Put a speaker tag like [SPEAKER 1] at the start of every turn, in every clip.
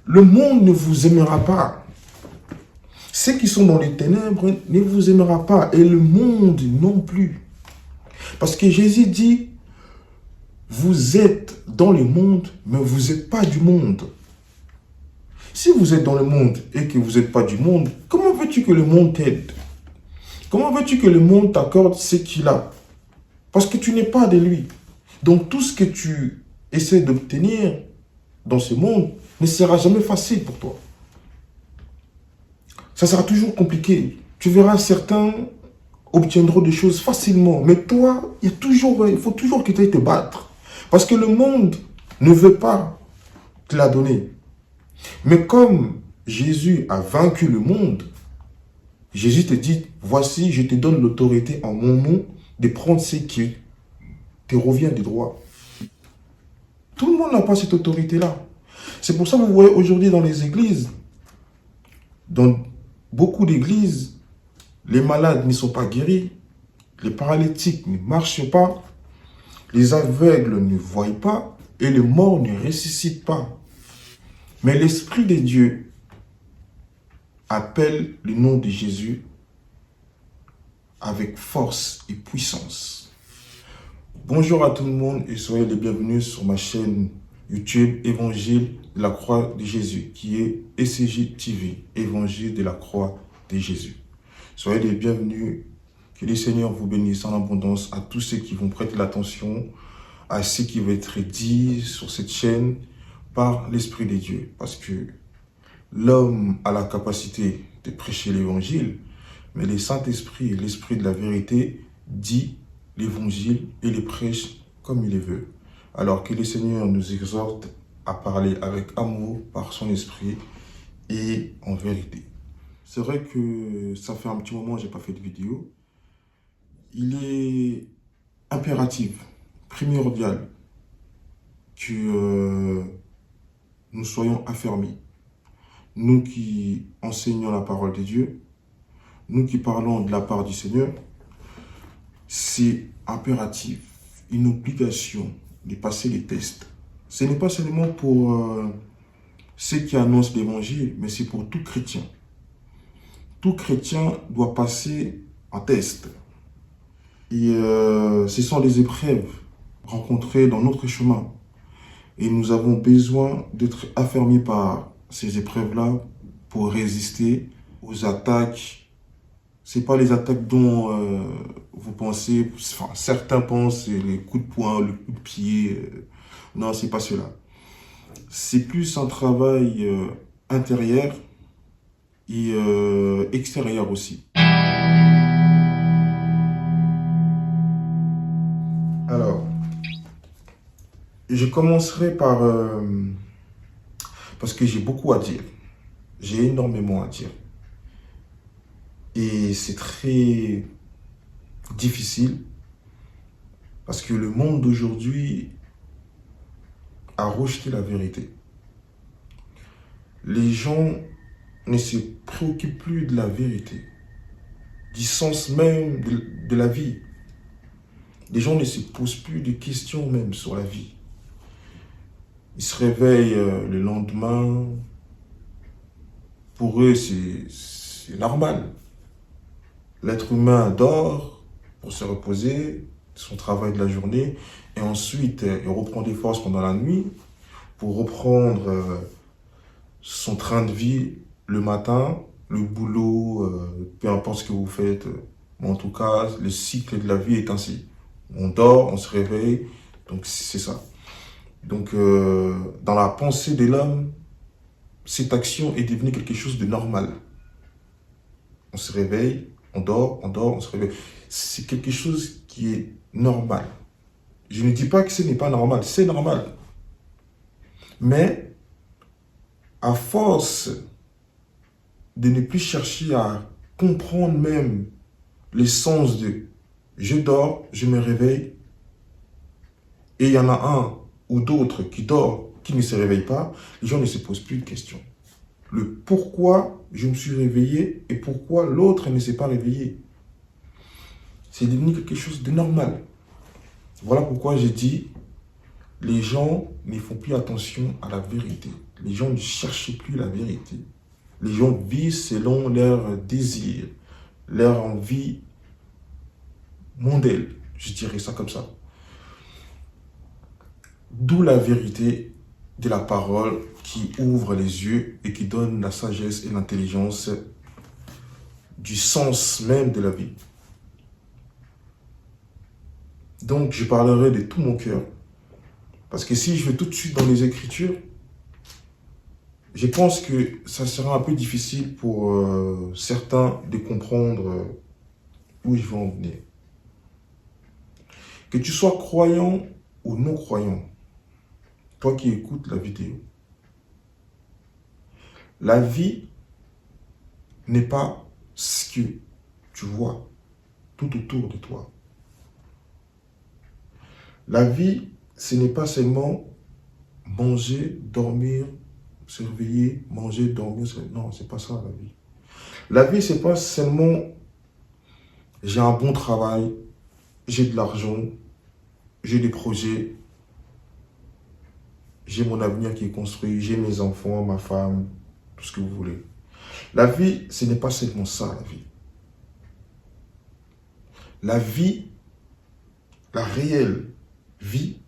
[SPEAKER 1] Le monde ne vous aimera pas. Ceux qui sont dans les ténèbres ne vous aimera pas. Et le monde non plus. Parce que Jésus dit, vous êtes dans le monde, mais vous n'êtes pas du monde. Si vous êtes dans le monde et que vous n'êtes pas du monde, comment veux-tu que le monde t'aide? Comment veux-tu que le monde t'accorde ce qu'il a? Parce que tu n'es pas de lui. Donc tout ce que tu essaies d'obtenir dans ce monde ne sera jamais facile pour toi. Ça sera toujours compliqué. Tu verras, certains obtiendront des choses facilement. Mais toi, il faut toujours que tu ailles te battre. Parce que le monde ne veut pas te la donner. Mais comme Jésus a vaincu le monde, Jésus te dit, voici, je te donne l'autorité en mon nom de prendre ce qui te revient de droit. Tout le monde n'a pas cette autorité-là. C'est pour ça que vous voyez aujourd'hui dans les églises, dans beaucoup d'églises, les malades ne sont pas guéris, les paralytiques ne marchent pas, les aveugles ne voient pas et les morts ne ressuscitent pas. Mais l'Esprit de Dieu appelle le nom de Jésus avec force et puissance. Bonjour à tout le monde et soyez les bienvenus sur ma chaîne YouTube Évangile de la Croix de Jésus, qui est ECJ TV, Évangile de la Croix de Jésus. Soyez les bienvenus, que le Seigneur vous bénisse en abondance à tous ceux qui vont prêter l'attention à ce qui va être dit sur cette chaîne par l'Esprit de Dieu. Parce que l'homme a la capacité de prêcher l'Évangile, mais le Saint-Esprit, l'Esprit de la vérité, dit l'Évangile et le prêche comme il le veut. Alors que le Seigneur nous exhorte à parler avec amour par son Esprit et en vérité. C'est vrai que ça fait un petit moment que je n'ai pas fait de vidéo. Il est impératif, primordial, que nous soyons affermis. Nous qui enseignons la parole de Dieu, nous qui parlons de la part du Seigneur, c'est impératif, une obligation de passer les tests. Ce n'est pas seulement pour ceux qui annoncent l'Évangile, mais c'est pour tout chrétien. Tout chrétien doit passer un test. Et ce sont des épreuves rencontrées dans notre chemin. Et nous avons besoin d'être affermis par ces épreuves-là pour résister aux attaques. Ce n'est pas les attaques dont vous pensez, enfin, certains pensent, les coups de poing, le coup de pied. Non, ce n'est pas cela. C'est plus un travail intérieur et extérieur aussi. Alors, je commencerai par... parce que j'ai beaucoup à dire. J'ai énormément à dire. Et c'est très difficile parce que le monde d'aujourd'hui a rejeté la vérité. Les gens ne se préoccupent plus de la vérité, du sens même de la vie. Les gens ne se posent plus de questions même sur la vie. Ils se réveillent le lendemain. Pour eux, c'est normal. L'être humain dort pour se reposer de son travail de la journée et ensuite il reprend des forces pendant la nuit pour reprendre son train de vie le matin, le boulot, peu importe ce que vous faites. Mais en tout cas, le cycle de la vie est ainsi. On dort, on se réveille, donc c'est ça. Donc dans la pensée de l'homme, cette action est devenue quelque chose de normal. On se réveille, on dort, on se réveille. C'est quelque chose qui est normal. Je ne dis pas que ce n'est pas normal, c'est normal. Mais, à force de ne plus chercher à comprendre même le sens de « je dors, je me réveille » et il y en a un ou d'autres qui dort, qui ne se réveille pas, les gens ne se posent plus de questions. Le pourquoi je me suis réveillé et pourquoi l'autre ne s'est pas réveillé. C'est devenu quelque chose de normal. Voilà pourquoi j'ai dit, les gens ne font plus attention à la vérité. Les gens ne cherchent plus la vérité. Les gens vivent selon leurs désirs, leur envie mondaine, je dirais ça comme ça. D'où la vérité de la parole qui ouvre les yeux et qui donne la sagesse et l'intelligence du sens même de la vie. Donc, je parlerai de tout mon cœur. Parce que si je vais tout de suite dans les Écritures, je pense que ça sera un peu difficile pour certains de comprendre où je veux en venir. Que tu sois croyant ou non croyant, toi qui écoutes la vidéo, la vie n'est pas ce que tu vois tout autour de toi. La vie, ce n'est pas seulement manger, dormir, se réveiller, manger, dormir. Non, c'est pas ça la vie. La vie, c'est pas seulement j'ai un bon travail, j'ai de l'argent, j'ai des projets, j'ai mon avenir qui est construit, j'ai mes enfants, ma femme, tout ce que vous voulez. La vie, ce n'est pas seulement ça, la vie. La vie, la réelle vie,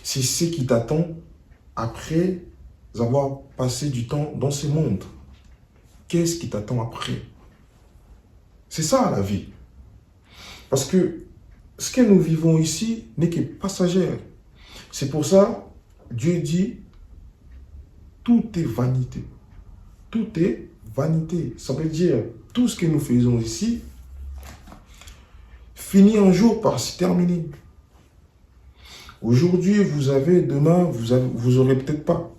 [SPEAKER 1] c'est ce qui t'attend après avoir passé du temps dans ce monde. Qu'est-ce qui t'attend après? C'est ça la vie. Parce que ce que nous vivons ici n'est que passagère. C'est pour ça, Dieu dit, tout est vanité. Tout est vanité. Ça veut dire, tout ce que nous faisons ici finit un jour par se terminer. Aujourd'hui, vous avez, demain, vous aurez peut-être pas.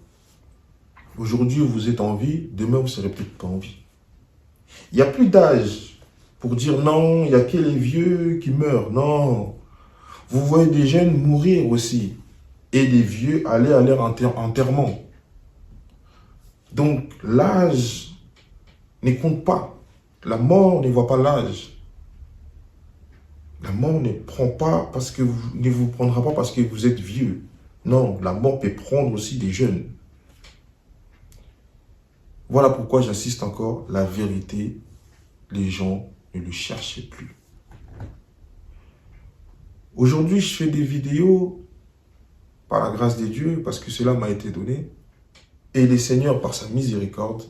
[SPEAKER 1] Aujourd'hui, vous êtes en vie, demain, vous ne serez peut-être pas en vie. Il n'y a plus d'âge pour dire non, il n'y a que les vieux qui meurent. Non. Vous voyez des jeunes mourir aussi. Et des vieux aller à leur enterrement. Donc, l'âge ne compte pas. La mort ne voit pas l'âge. La mort ne vous prendra pas parce que vous êtes vieux. Non, la mort peut prendre aussi des jeunes. Voilà pourquoi j'insiste encore, la vérité, les gens ne le cherchaient plus. Aujourd'hui, je fais des vidéos par la grâce de Dieu, parce que cela m'a été donné. Et le Seigneur, par sa miséricorde,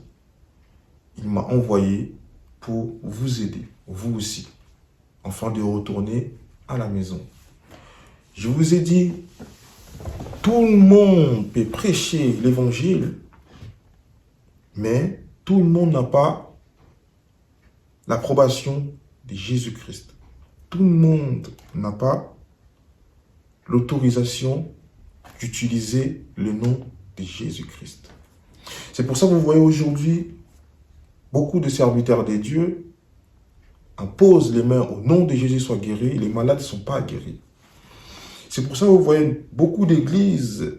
[SPEAKER 1] il m'a envoyé pour vous aider, vous aussi, afin de retourner à la maison. Je vous ai dit, tout le monde peut prêcher l'évangile, mais tout le monde n'a pas l'approbation de Jésus-Christ. Tout le monde n'a pas l'autorisation d'utiliser le nom de Jésus-Christ. C'est pour ça que vous voyez aujourd'hui, beaucoup de serviteurs de Dieu imposent les mains au nom de Jésus soient guéris, les malades ne sont pas guéris. C'est pour ça que vous voyez beaucoup d'églises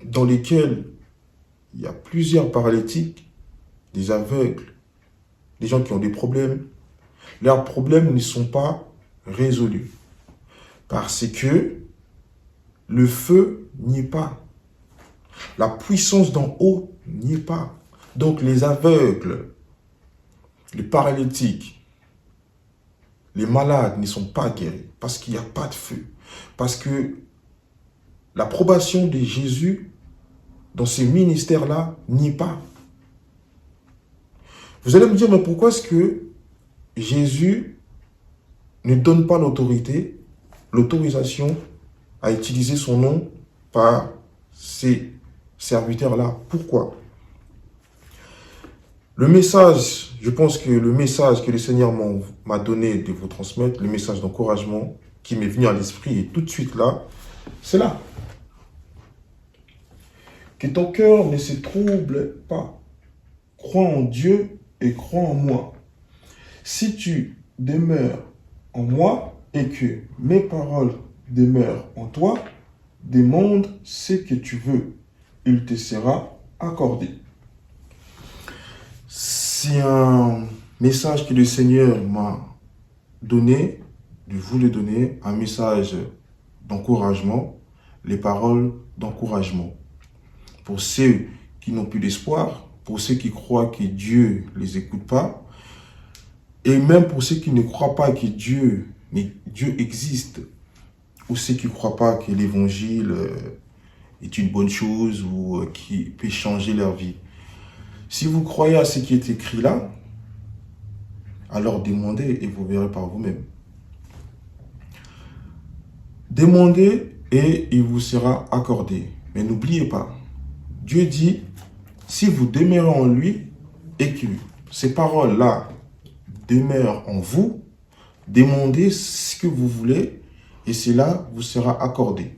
[SPEAKER 1] dans lesquelles il y a plusieurs paralytiques, des aveugles, des gens qui ont des problèmes. Leurs problèmes ne sont pas résolus parce que le feu n'y est pas. La puissance d'en haut n'y est pas. Donc les aveugles, les paralytiques, les malades ne sont pas guéris parce qu'il n'y a pas de feu. Parce que l'approbation de Jésus dans ces ministères-là n'y est pas. Vous allez me dire, mais pourquoi est-ce que Jésus ne donne pas l'autorisation à utiliser son nom par ces serviteurs-là? Pourquoi? Le message, je pense que le message que le Seigneur m'a donné de vous transmettre, le message d'encouragement qui m'est venu à l'esprit et tout de suite là, c'est là. Que ton cœur ne se trouble pas. Crois en Dieu et crois en moi. Si tu demeures en moi et que mes paroles demeurent en toi, demande ce que tu veux. Il te sera accordé. C'est un message que le Seigneur m'a donné, de vous le donner, un message d'encouragement, les paroles d'encouragement. Pour ceux qui n'ont plus d'espoir, pour ceux qui croient que Dieu ne les écoute pas, et même pour ceux qui ne croient pas que Dieu existe, ou ceux qui ne croient pas que l'évangile est une bonne chose ou qui peut changer leur vie. Si vous croyez à ce qui est écrit là, alors demandez et vous verrez par vous-même. Demandez et il vous sera accordé. Mais n'oubliez pas, Dieu dit, si vous demeurez en lui et que ces paroles-là demeurent en vous, demandez ce que vous voulez et cela vous sera accordé.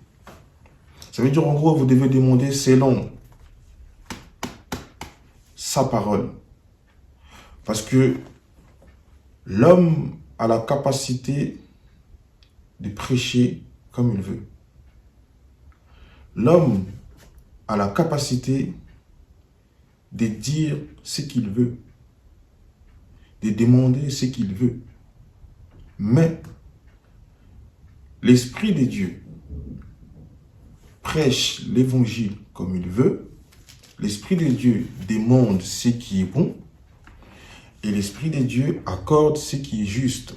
[SPEAKER 1] Ça veut dire en gros, vous devez demander selon sa parole. Parce que l'homme a la capacité de prêcher comme il veut. L'homme a la capacité de dire ce qu'il veut, de demander ce qu'il veut. Mais l'Esprit de Dieu prêche l'évangile comme il veut. L'Esprit de Dieu demande ce qui est bon. Et l'Esprit de Dieu accorde ce qui est juste.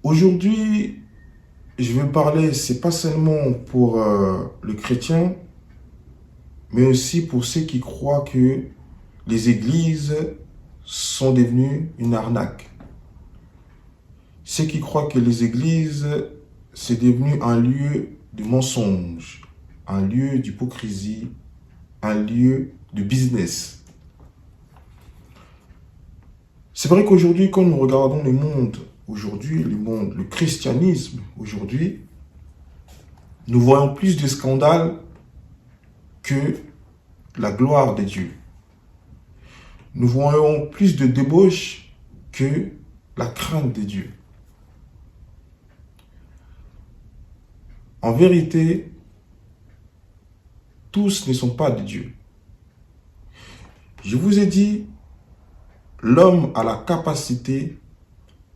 [SPEAKER 1] Aujourd'hui, je vais parler, c'est pas seulement pour le chrétien, mais aussi pour ceux qui croient que les églises sont devenues une arnaque. Ceux qui croient que les églises, c'est devenu un lieu de mensonge, un lieu d'hypocrisie, un lieu de business. C'est vrai qu'aujourd'hui, quand nous regardons le monde, le christianisme, aujourd'hui, nous voyons plus de scandales que la gloire de Dieu. Nous voyons plus de débauches que la crainte de Dieu. En vérité, tous ne sont pas de Dieu. Je vous ai dit, l'homme a la capacité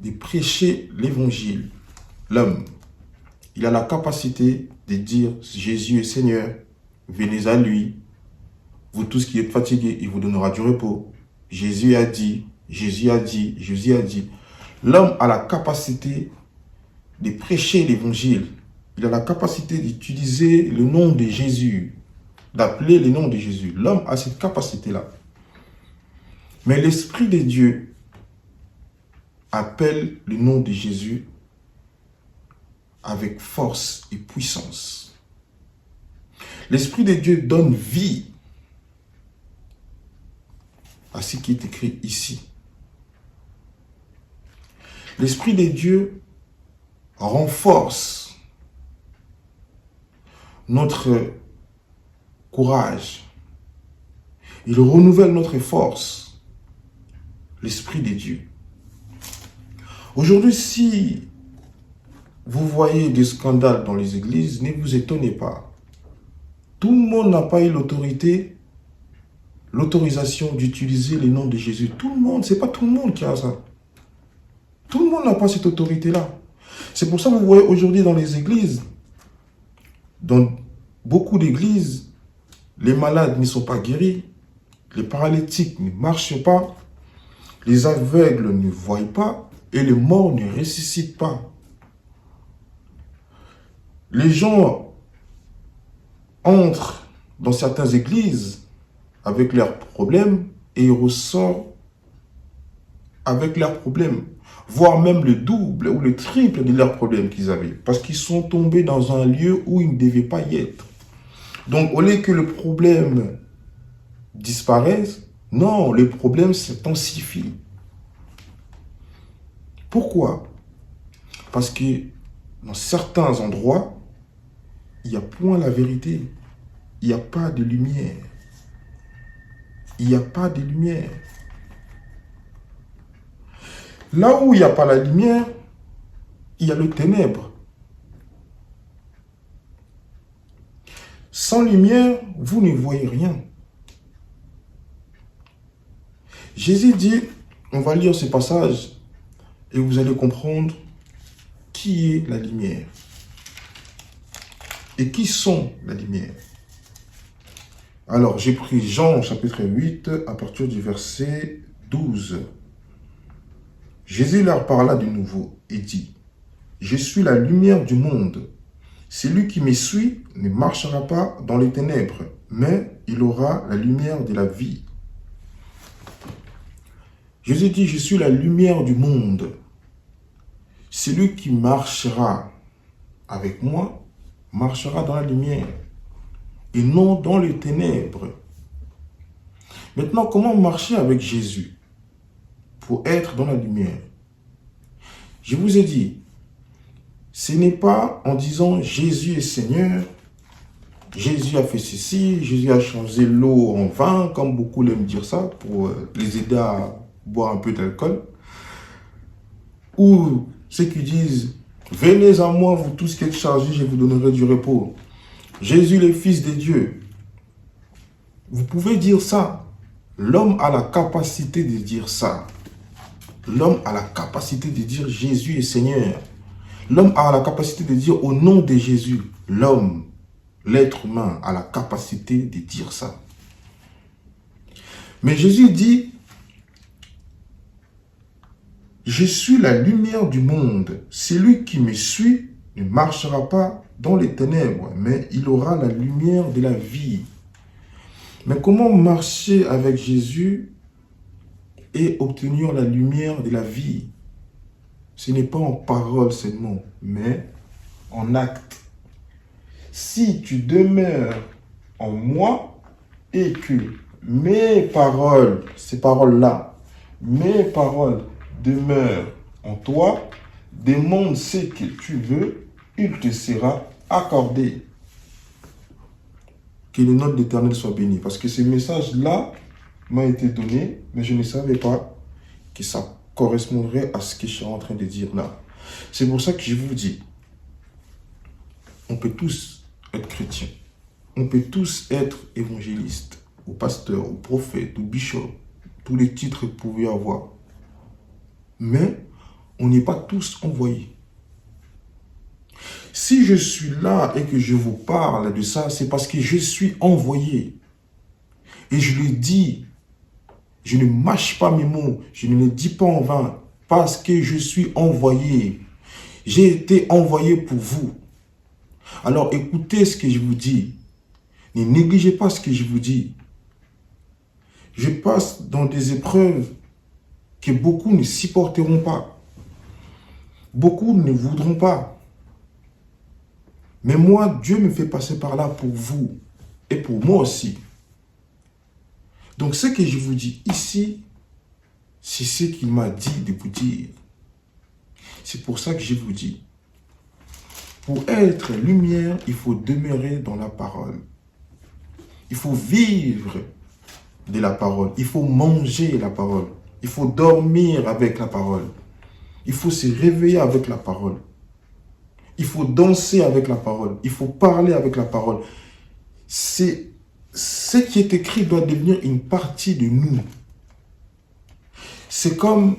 [SPEAKER 1] de prêcher l'évangile. L'homme, il a la capacité de dire « Jésus est Seigneur, venez à lui. Vous tous qui êtes fatigués, il vous donnera du repos. Jésus a dit, Jésus a dit, Jésus a dit. » L'homme a la capacité de prêcher l'évangile. Il a la capacité d'utiliser le nom de Jésus, d'appeler le nom de Jésus. L'homme a cette capacité-là. Mais l'Esprit de Dieu appelle le nom de Jésus avec force et puissance. L'Esprit de Dieu donne vie à ce qui est écrit ici. L'Esprit de Dieu renforce notre courage. Il renouvelle notre force. L'Esprit de Dieu. Aujourd'hui, si vous voyez des scandales dans les églises, ne vous étonnez pas. Tout le monde n'a pas eu l'autorisation d'utiliser le nom de Jésus. Tout le monde, c'est pas tout le monde qui a ça. Tout le monde n'a pas cette autorité-là. C'est pour ça que vous voyez aujourd'hui dans les églises, dans beaucoup d'églises, les malades ne sont pas guéris, les paralytiques ne marchent pas, les aveugles ne voient pas et les morts ne ressuscitent pas. Les gens entrent dans certaines églises avec leurs problèmes et ils ressortent avec leurs problèmes, voire même le double ou le triple de leurs problèmes qu'ils avaient, parce qu'ils sont tombés dans un lieu où ils ne devaient pas y être. Donc, au lieu que le problème disparaisse, non, le problème s'intensifie. Pourquoi? Parce que dans certains endroits, il n'y a point la vérité. Il n'y a pas de lumière. Il n'y a pas de lumière. Là où il n'y a pas la lumière, il y a le ténèbre. Sans lumière, vous ne voyez rien. Jésus dit, on va lire ce passage et vous allez comprendre qui est la lumière et qui sont la lumière. Alors, j'ai pris Jean chapitre 8 à partir du verset 12. Jésus leur parla de nouveau et dit, « Je suis la lumière du monde. Celui qui me suit ne marchera pas dans les ténèbres, mais il aura la lumière de la vie. » Jésus dit, « Je suis la lumière du monde. Celui qui marchera avec moi marchera dans la lumière et non dans les ténèbres. » Maintenant, comment marcher avec Jésus pour être dans la lumière? Je vous ai dit, ce n'est pas en disant Jésus est Seigneur, Jésus a fait ceci, Jésus a changé l'eau en vin, comme beaucoup l'aiment dire ça, pour les aider à boire un peu d'alcool. Ou ceux qui disent, venez à moi, vous tous qui êtes chargés, je vous donnerai du repos. Jésus, le Fils de Dieu. Vous pouvez dire ça. L'homme a la capacité de dire ça. L'homme a la capacité de dire Jésus est Seigneur. L'homme a la capacité de dire au nom de Jésus. L'homme, l'être humain, a la capacité de dire ça. Mais Jésus dit, je suis la lumière du monde. Celui qui me suit ne marchera pas dans les ténèbres, mais il aura la lumière de la vie. Mais comment marcher avec Jésus et obtenir la lumière de la vie? Ce n'est pas en parole seulement, mais en acte. Si tu demeures en moi et que mes paroles, ces paroles-là, mes paroles demeurent en toi, demande ce que tu veux, il te sera accordé. Que le nom de l'Éternel soit béni. Parce que ce message-là m'a été donné, mais je ne savais pas que ça correspondrait à ce que je suis en train de dire là. C'est pour ça que je vous dis, on peut tous être chrétiens. On peut tous être évangélistes, ou pasteurs, ou prophètes, ou bishops, tous les titres que vous pouvez avoir. Mais on n'est pas tous envoyés. Si je suis là et que je vous parle de ça, c'est parce que je suis envoyé. Et je le dis, je ne mâche pas mes mots, je ne les dis pas en vain, parce que je suis envoyé. J'ai été envoyé pour vous. Alors écoutez ce que je vous dis. Ne négligez pas ce que je vous dis. Je passe dans des épreuves que beaucoup ne supporteront pas. Beaucoup ne voudront pas. Mais moi, Dieu me fait passer par là pour vous et pour moi aussi. Donc ce que je vous dis ici, c'est ce qu'il m'a dit de vous dire. C'est pour ça que je vous dis, pour être lumière, il faut demeurer dans la parole. Il faut vivre de la parole. Il faut manger la parole. Il faut dormir avec la parole. Il faut se réveiller avec la parole. Il faut danser avec la parole. Il faut parler avec la parole. C'est ce qui est écrit doit devenir une partie de nous. C'est comme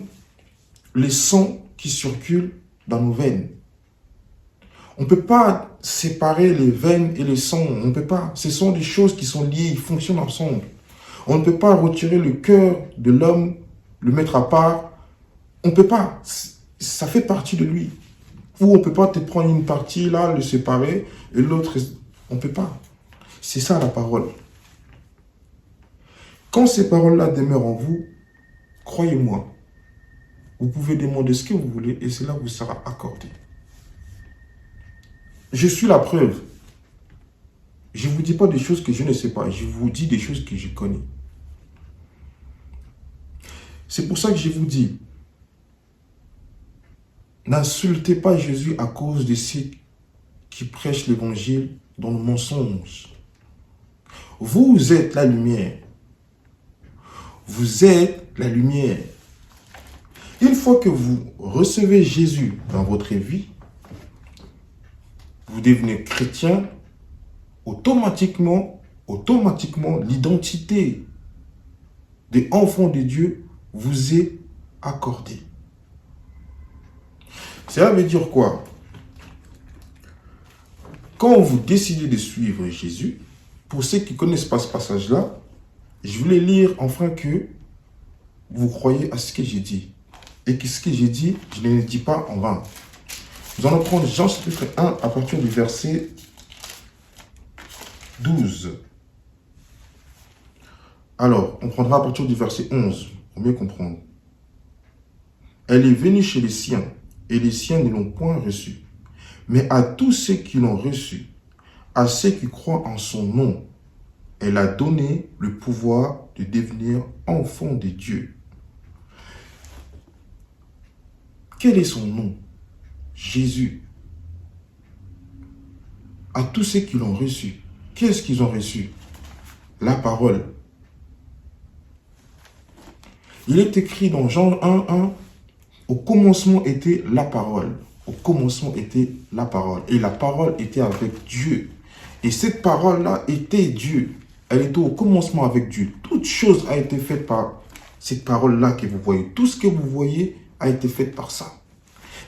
[SPEAKER 1] les sons qui circulent dans nos veines. On ne peut pas séparer les veines et les sons. On ne peut pas. Ce sont des choses qui sont liées, ils fonctionnent ensemble. On ne peut pas retirer le cœur de l'homme, le mettre à part. On ne peut pas. Ça fait partie de lui. Ou on ne peut pas te prendre une partie là, le séparer, et l'autre, on ne peut pas. C'est ça la parole. Quand ces paroles-là demeurent en vous, croyez-moi, vous pouvez demander ce que vous voulez et cela vous sera accordé. Je suis la preuve. Je ne vous dis pas des choses que je ne sais pas, je vous dis des choses que je connais. C'est pour ça que je vous dis, n'insultez pas Jésus à cause de ceux qui prêchent l'évangile dans le mensonge. Vous êtes la lumière. Vous êtes la lumière. Une fois que vous recevez Jésus dans votre vie, vous devenez chrétien, automatiquement, l'identité des enfants de Dieu vous est accordée. Cela veut dire quoi? quand vous décidez de suivre Jésus, pour ceux qui ne connaissent pas ce passage-là, je voulais lire enfin que vous croyez à ce que j'ai dit. Et que ce que j'ai dit, je ne le dis pas en vain. Nous allons prendre Jean chapitre 1 à partir du verset 12. Alors, on prendra à partir du verset 11, pour mieux comprendre. Elle est venue chez les siens, et les siens ne l'ont point reçue. Mais à tous ceux qui l'ont reçue, à ceux qui croient en son nom, elle a donné le pouvoir de devenir enfant de Dieu. Quel est son nom? Jésus. À tous ceux qui l'ont reçu. Qu'est-ce qu'ils ont reçu? La parole. Il est écrit dans Jean 1:1, au commencement était la parole. Au commencement était la parole. Et la parole était avec Dieu. Et cette parole-là était Dieu. Elle était au commencement avec Dieu. Toute chose a été faite par cette parole-là que vous voyez. Tout ce que vous voyez a été fait par ça.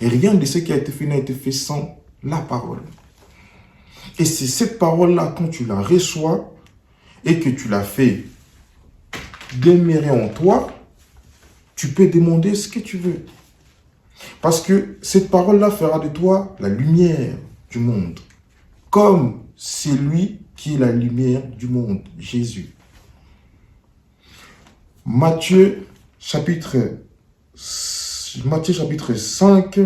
[SPEAKER 1] Et rien de ce qui a été fait n'a été fait sans la parole. Et c'est cette parole-là, quand tu la reçois et que tu la fais demeurer en toi, tu peux demander ce que tu veux. Parce que cette parole-là fera de toi la lumière du monde. Comme c'est lui qui est la lumière du monde, Jésus. Matthieu chapitre 5,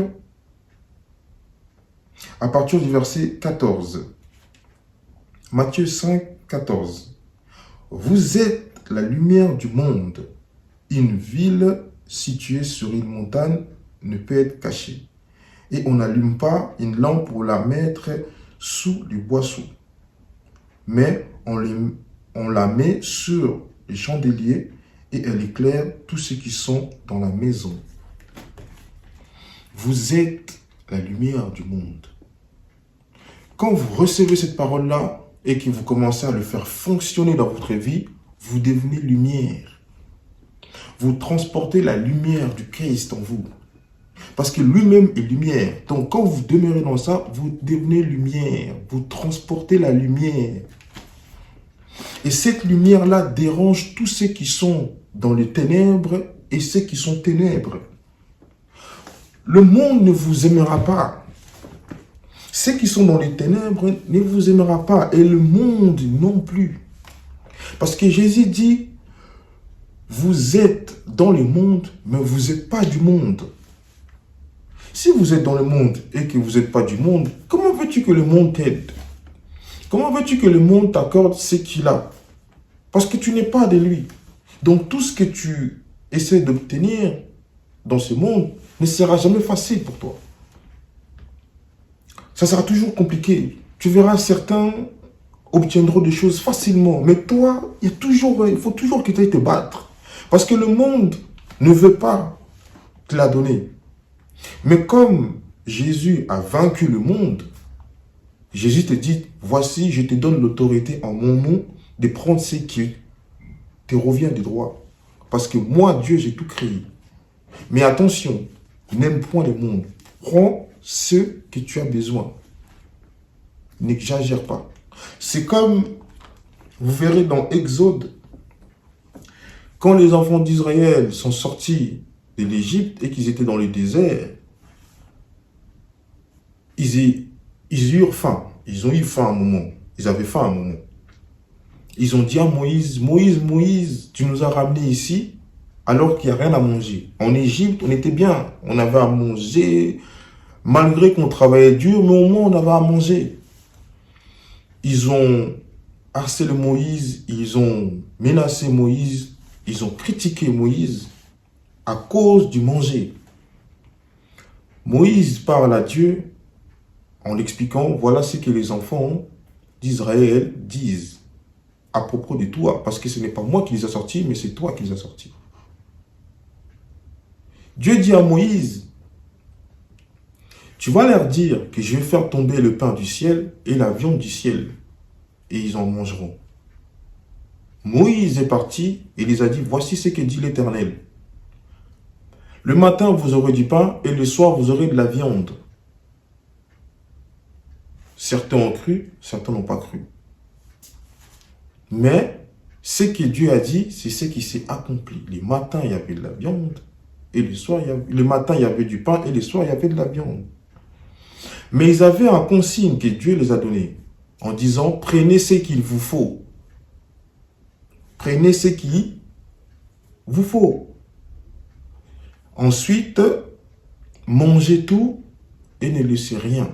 [SPEAKER 1] à partir du verset 14. Matthieu 5, 14. Vous êtes la lumière du monde. Une ville située sur une montagne ne peut être cachée. Et on n'allume pas une lampe pour la mettre sous le boisseau. Mais on la met sur les chandeliers et elle éclaire tous ceux qui sont dans la maison. Vous êtes la lumière du monde. Quand vous recevez cette parole-là et que vous commencez à le faire fonctionner dans votre vie, vous devenez lumière. Vous transportez la lumière du Christ en vous. Parce que lui-même est lumière. Donc quand vous demeurez dans ça, vous devenez lumière. Vous transportez la lumière. Et cette lumière-là dérange tous ceux qui sont dans les ténèbres et ceux qui sont ténèbres. Le monde ne vous aimera pas. Ceux qui sont dans les ténèbres ne vous aimera pas. Et le monde non plus. Parce que Jésus dit, vous êtes dans le monde, mais vous n'êtes pas du monde. Si vous êtes dans le monde et que vous n'êtes pas du monde, comment veux-tu que le monde t'aide? Comment veux-tu que le monde t'accorde ce qu'il a? Parce que tu n'es pas de lui. Donc tout ce que tu essaies d'obtenir dans ce monde ne sera jamais facile pour toi. Ça sera toujours compliqué. Tu verras, certains obtiendront des choses facilement. Mais toi, il faut toujours que tu ailles te battre. Parce que le monde ne veut pas te la donner. Mais comme Jésus a vaincu le monde, Jésus te dit, voici, je te donne l'autorité en mon nom de prendre ce qui te revient de droit. Parce que moi, Dieu, j'ai tout créé. Mais attention, n'aime point le monde. Prends ce que tu as besoin. N'exagère pas. C'est comme, vous verrez dans Exode, quand les enfants d'Israël sont sortis de l'Égypte et qu'ils étaient dans le désert, ils eurent faim. Ils ont eu faim à un moment. Ils avaient faim à un moment. Ils ont dit à Moïse, Moïse, tu nous as ramenés ici alors qu'il n'y a rien à manger. En Égypte, on était bien. On avait à manger, malgré qu'on travaillait dur, mais au moins on avait à manger. Ils ont harcelé Moïse, ils ont menacé Moïse, ils ont critiqué Moïse à cause du manger. Moïse parle à Dieu en l'expliquant, voilà ce que les enfants d'Israël disent à propos de toi, parce que ce n'est pas moi qui les ai sortis, mais c'est toi qui les as sortis. Dieu dit à Moïse, tu vas leur dire que je vais faire tomber le pain du ciel et la viande du ciel, et ils en mangeront. Moïse est parti et les a dit, voici ce que dit l'Éternel. Le matin, vous aurez du pain et le soir, vous aurez de la viande. Certains ont cru, certains n'ont pas cru. Mais ce que Dieu a dit, c'est ce qui s'est accompli. Les matins, il y avait de la viande. Et le soir, le matin, il y avait du pain. Et le soir, il y avait de la viande. Mais ils avaient un consigne que Dieu les a donné. En disant, prenez ce qu'il vous faut. Prenez ce qu'il vous faut. Ensuite, mangez tout et ne laissez rien.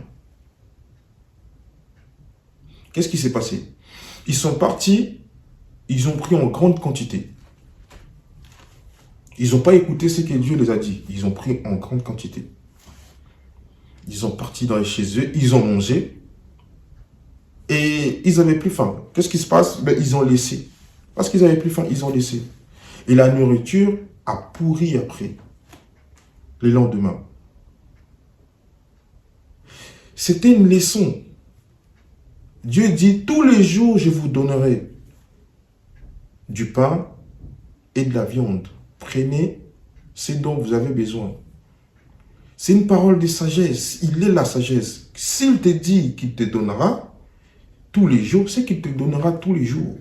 [SPEAKER 1] Qu'est-ce qui s'est passé? Ils sont partis, ils ont pris en grande quantité. Ils n'ont pas écouté ce que Dieu les a dit. Ils ont pris en grande quantité. Ils sont partis chez eux, ils ont mangé. Et ils n'avaient plus faim. Qu'est-ce qui se passe? Ils ont laissé. Parce qu'ils n'avaient plus faim, ils ont laissé. Et la nourriture a pourri après. Le lendemain. C'était une leçon. Dieu dit, tous les jours, je vous donnerai du pain et de la viande. Prenez ce dont vous avez besoin. C'est une parole de sagesse. Il est la sagesse. S'il te dit qu'il te donnera tous les jours, c'est qu'il te donnera tous les jours.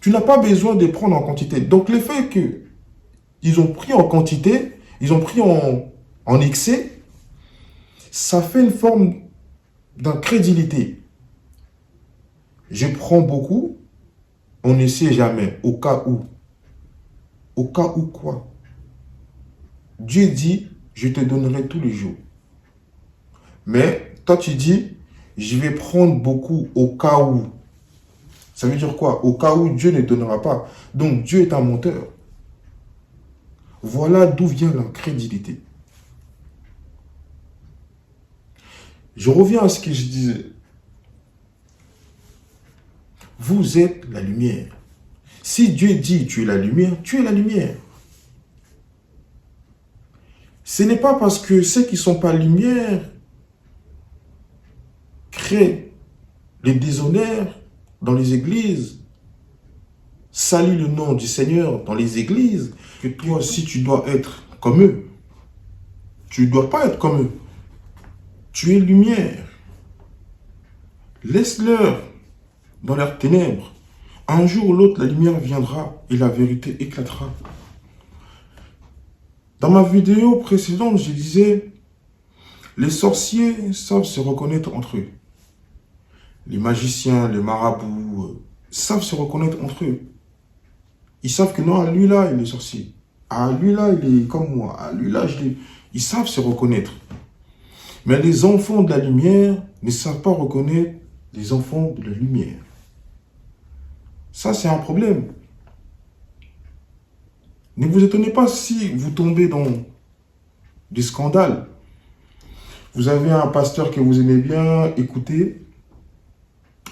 [SPEAKER 1] Tu n'as pas besoin de prendre en quantité. Donc, le fait qu'ils ont pris en quantité, ils ont pris en excès, ça fait une forme d'incrédulité. Je prends beaucoup, on ne sait jamais, au cas où. Au cas où quoi? Dieu dit, je te donnerai tous les jours. Mais toi tu dis, je vais prendre beaucoup au cas où. Ça veut dire quoi? Au cas où Dieu ne donnera pas. Donc Dieu est un menteur. Voilà d'où vient l'incrédulité. Je reviens à ce que je disais. Vous êtes la lumière. Si Dieu dit tu es la lumière, tu es la lumière. Ce n'est pas parce que ceux qui ne sont pas lumière créent les déshonneurs dans les églises, salue le nom du Seigneur dans les églises, que toi aussi tu dois être comme eux. Tu ne dois pas être comme eux. Tu es lumière. Laisse-leur dans leurs ténèbres. Un jour ou l'autre, la lumière viendra et la vérité éclatera. Dans ma vidéo précédente, je disais, les sorciers savent se reconnaître entre eux. Les magiciens, les marabouts, savent se reconnaître entre eux. Ils savent que non, lui là, il est sorcier. Ah, lui là, il est comme moi. Ah, lui là, je l'ai. Ils savent se reconnaître. Mais les enfants de la lumière ne savent pas reconnaître les enfants de la lumière. Ça, c'est un problème. Ne vous étonnez pas si vous tombez dans des scandales. Vous avez un pasteur que vous aimez bien écouter,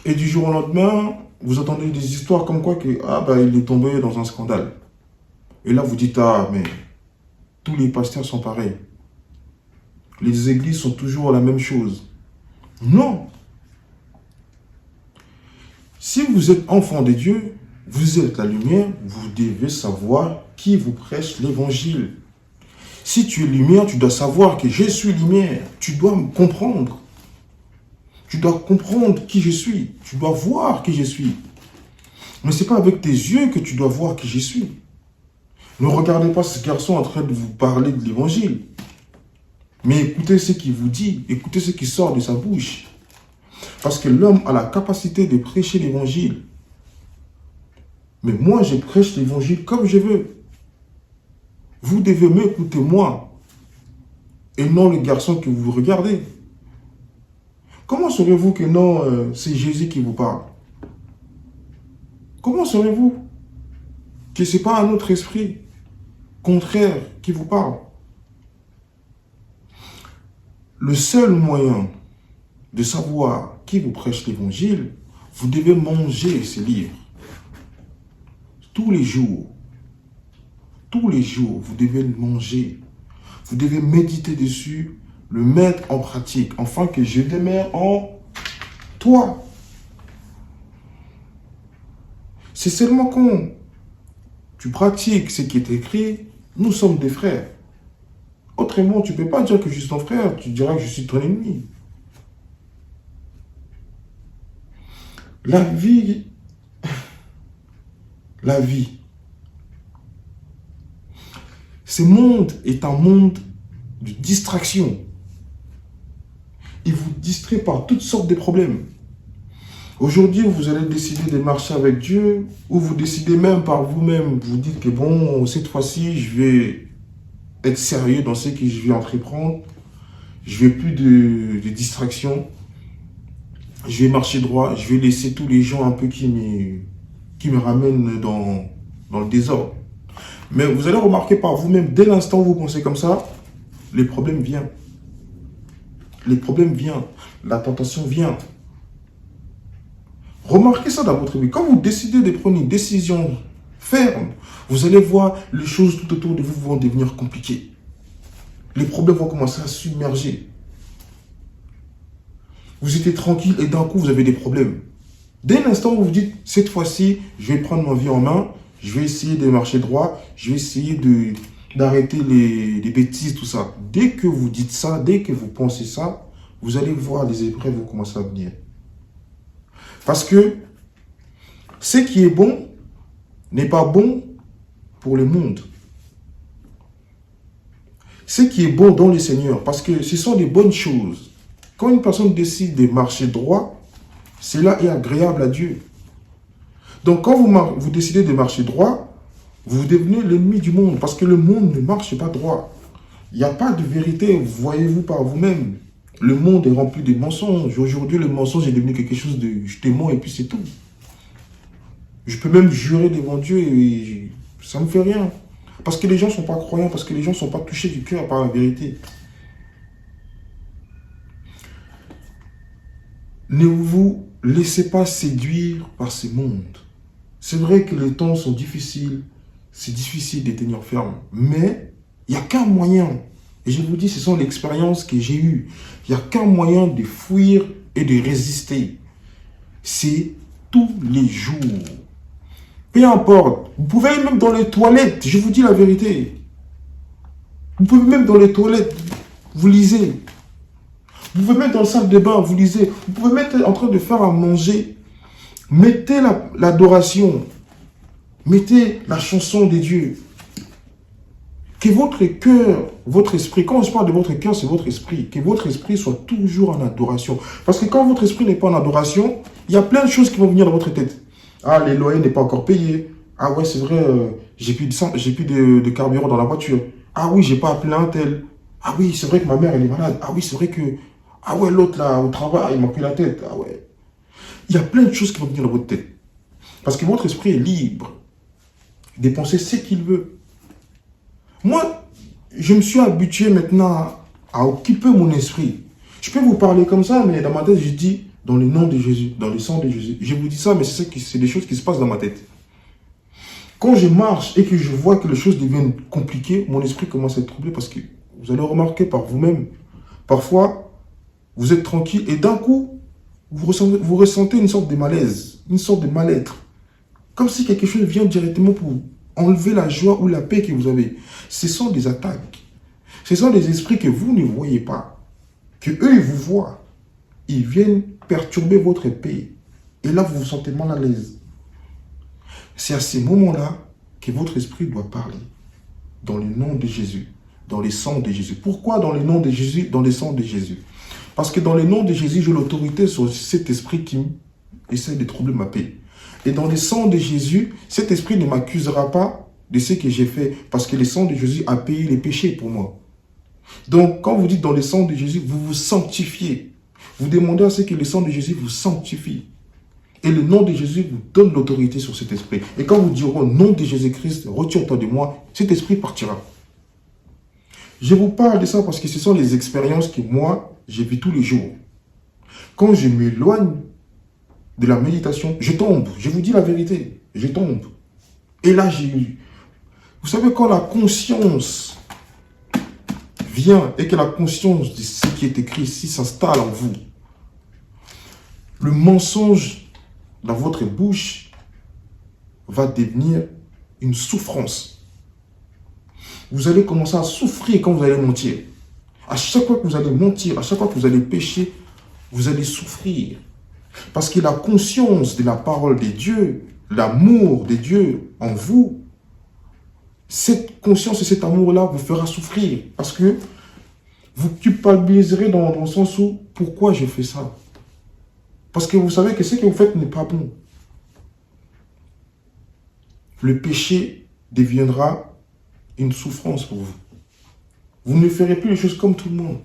[SPEAKER 1] et du jour au lendemain, vous entendez des histoires comme quoi que, il est tombé dans un scandale. Et là, vous dites, mais tous les pasteurs sont pareils. Les églises sont toujours la même chose. Non. Si vous êtes enfant de Dieu, vous êtes la lumière, vous devez savoir qui vous prêche l'évangile. Si tu es lumière, tu dois savoir que je suis lumière. Tu dois me comprendre. Tu dois comprendre qui je suis. Tu dois voir qui je suis. Mais ce n'est pas avec tes yeux que tu dois voir qui je suis. Ne regardez pas ce garçon en train de vous parler de l'évangile. Mais écoutez ce qu'il vous dit. Écoutez ce qui sort de sa bouche. Parce que l'homme a la capacité de prêcher l'évangile. Mais moi, je prêche l'évangile comme je veux. Vous devez m'écouter moi. Et non le garçon que vous regardez. Comment saurez-vous que non, c'est Jésus qui vous parle? Comment saurez-vous que ce n'est pas un autre esprit contraire qui vous parle? Le seul moyen de savoir qui vous prêche l'évangile, vous devez manger ces livres. Tous les jours, vous devez le manger. Vous devez méditer dessus, le mettre en pratique, afin que je demeure en toi. C'est seulement quand tu pratiques ce qui est écrit, nous sommes des frères. Autrement, tu ne peux pas dire que je suis ton frère, tu diras que je suis ton ennemi. La vie, ce monde est un monde de distraction. Il vous distrait par toutes sortes de problèmes. Aujourd'hui, vous allez décider de marcher avec Dieu, ou vous décidez même par vous-même, vous dites que bon, cette fois-ci, je vais être sérieux dans ce que je vais entreprendre, je ne vais plus de distraction, je vais marcher droit, je vais laisser tous les gens un peu qui me ramènent dans le désordre. Mais vous allez remarquer par vous-même, dès l'instant où vous pensez comme ça, les problèmes viennent. Les problèmes viennent, la tentation vient. Remarquez ça dans votre vie. Quand vous décidez de prendre une décision ferme, vous allez voir les choses tout autour de vous vont devenir compliquées. Les problèmes vont commencer à submerger. Vous étiez tranquille et d'un coup, vous avez des problèmes. Dès l'instant où vous dites, cette fois-ci, je vais prendre ma vie en main, je vais essayer de marcher droit, je vais essayer d'arrêter les bêtises, tout ça. Dès que vous dites ça, dès que vous pensez ça, vous allez voir les épreuves vont commencer à venir. Parce que ce qui est bon n'est pas bon pour le monde. Ce qui est bon dans le Seigneur, parce que ce sont des bonnes choses. Quand une personne décide de marcher droit, cela est agréable à Dieu. Donc quand vous décidez de marcher droit, vous devenez l'ennemi du monde, parce que le monde ne marche pas droit. Il n'y a pas de vérité, voyez-vous par vous-même. Le monde est rempli de mensonges. Aujourd'hui, le mensonge est devenu quelque chose de je te mens et puis c'est tout. Je peux même jurer devant Dieu et ça ne me fait rien. Parce que les gens ne sont pas croyants, parce que les gens ne sont pas touchés du cœur par la vérité. Ne vous laissez pas séduire par ce monde. C'est vrai que les temps sont difficiles, c'est difficile de tenir ferme, mais il n'y a qu'un moyen. Et je vous dis, ce sont les expériences que j'ai eues. Il n'y a qu'un moyen de fuir et de résister. C'est tous les jours. Peu importe. Vous pouvez aller même dans les toilettes. Je vous dis la vérité. Vous pouvez même dans les toilettes. Vous lisez. Vous pouvez mettre dans la salle de bain. Vous lisez. Vous pouvez mettre en train de faire à manger. Mettez l'adoration. Mettez la chanson des dieux. Que votre cœur, votre esprit, quand je parle de votre cœur, c'est votre esprit. Que votre esprit soit toujours en adoration. Parce que quand votre esprit n'est pas en adoration, il y a plein de choses qui vont venir dans votre tête. Ah, les loyers n'est pas encore payé. Ah ouais, c'est vrai, j'ai plus de carburant dans la voiture. Ah oui, j'ai pas appelé un tel. Ah oui, c'est vrai que ma mère, elle est malade. Ah oui, c'est vrai que... Ah ouais, l'autre là, au travail, il m'a pris la tête. Ah ouais. Il y a plein de choses qui vont venir dans votre tête. Parce que votre esprit est libre de penser ce qu'il veut. Moi, je me suis habitué maintenant à occuper mon esprit. Je peux vous parler comme ça, mais dans ma tête, je dis dans le nom de Jésus, dans le sang de Jésus. Je vous dis ça, mais c'est des choses qui se passent dans ma tête. Quand je marche et que je vois que les choses deviennent compliquées, mon esprit commence à être troublé parce que vous allez remarquer par vous-même. Parfois, vous êtes tranquille et d'un coup, vous ressentez une sorte de malaise, une sorte de mal-être. Comme si quelque chose vient directement pour enlever la joie ou la paix que vous avez. Ce sont des attaques. Ce sont des esprits que vous ne voyez pas. Que eux, ils vous voient. Ils viennent perturber votre paix. Et là, vous vous sentez mal à l'aise. C'est à ces moments-là que votre esprit doit parler. Dans le nom de Jésus. Dans le sang de Jésus. Pourquoi dans le nom de Jésus, dans le sang de Jésus? Parce que dans le nom de Jésus, j'ai l'autorité sur cet esprit qui essaie de troubler ma paix. Et dans le sang de Jésus, cet esprit ne m'accusera pas de ce que j'ai fait. Parce que le sang de Jésus a payé les péchés pour moi. Donc, quand vous dites dans le sang de Jésus, vous vous sanctifiez. Vous demandez à ce que le sang de Jésus vous sanctifie. Et le nom de Jésus vous donne l'autorité sur cet esprit. Et quand vous direz au nom de Jésus-Christ, retire-toi de moi, cet esprit partira. Je vous parle de ça parce que ce sont les expériences que moi, j'ai vues tous les jours. Quand je m'éloigne de la méditation, je tombe. Je vous dis la vérité, je tombe. Et là, vous savez, quand la conscience vient et que la conscience de ce qui est écrit ici s'installe en vous, le mensonge dans votre bouche va devenir une souffrance. Vous allez commencer à souffrir quand vous allez mentir. À chaque fois que vous allez mentir, à chaque fois que vous allez pécher, vous allez souffrir. Parce que la conscience de la parole de Dieu, l'amour de Dieu en vous, cette conscience et cet amour-là vous fera souffrir. Parce que vous culpabiliserez dans le sens où, pourquoi je fais ça? Parce que vous savez que ce que vous faites n'est pas bon. Le péché deviendra une souffrance pour vous. Vous ne ferez plus les choses comme tout le monde.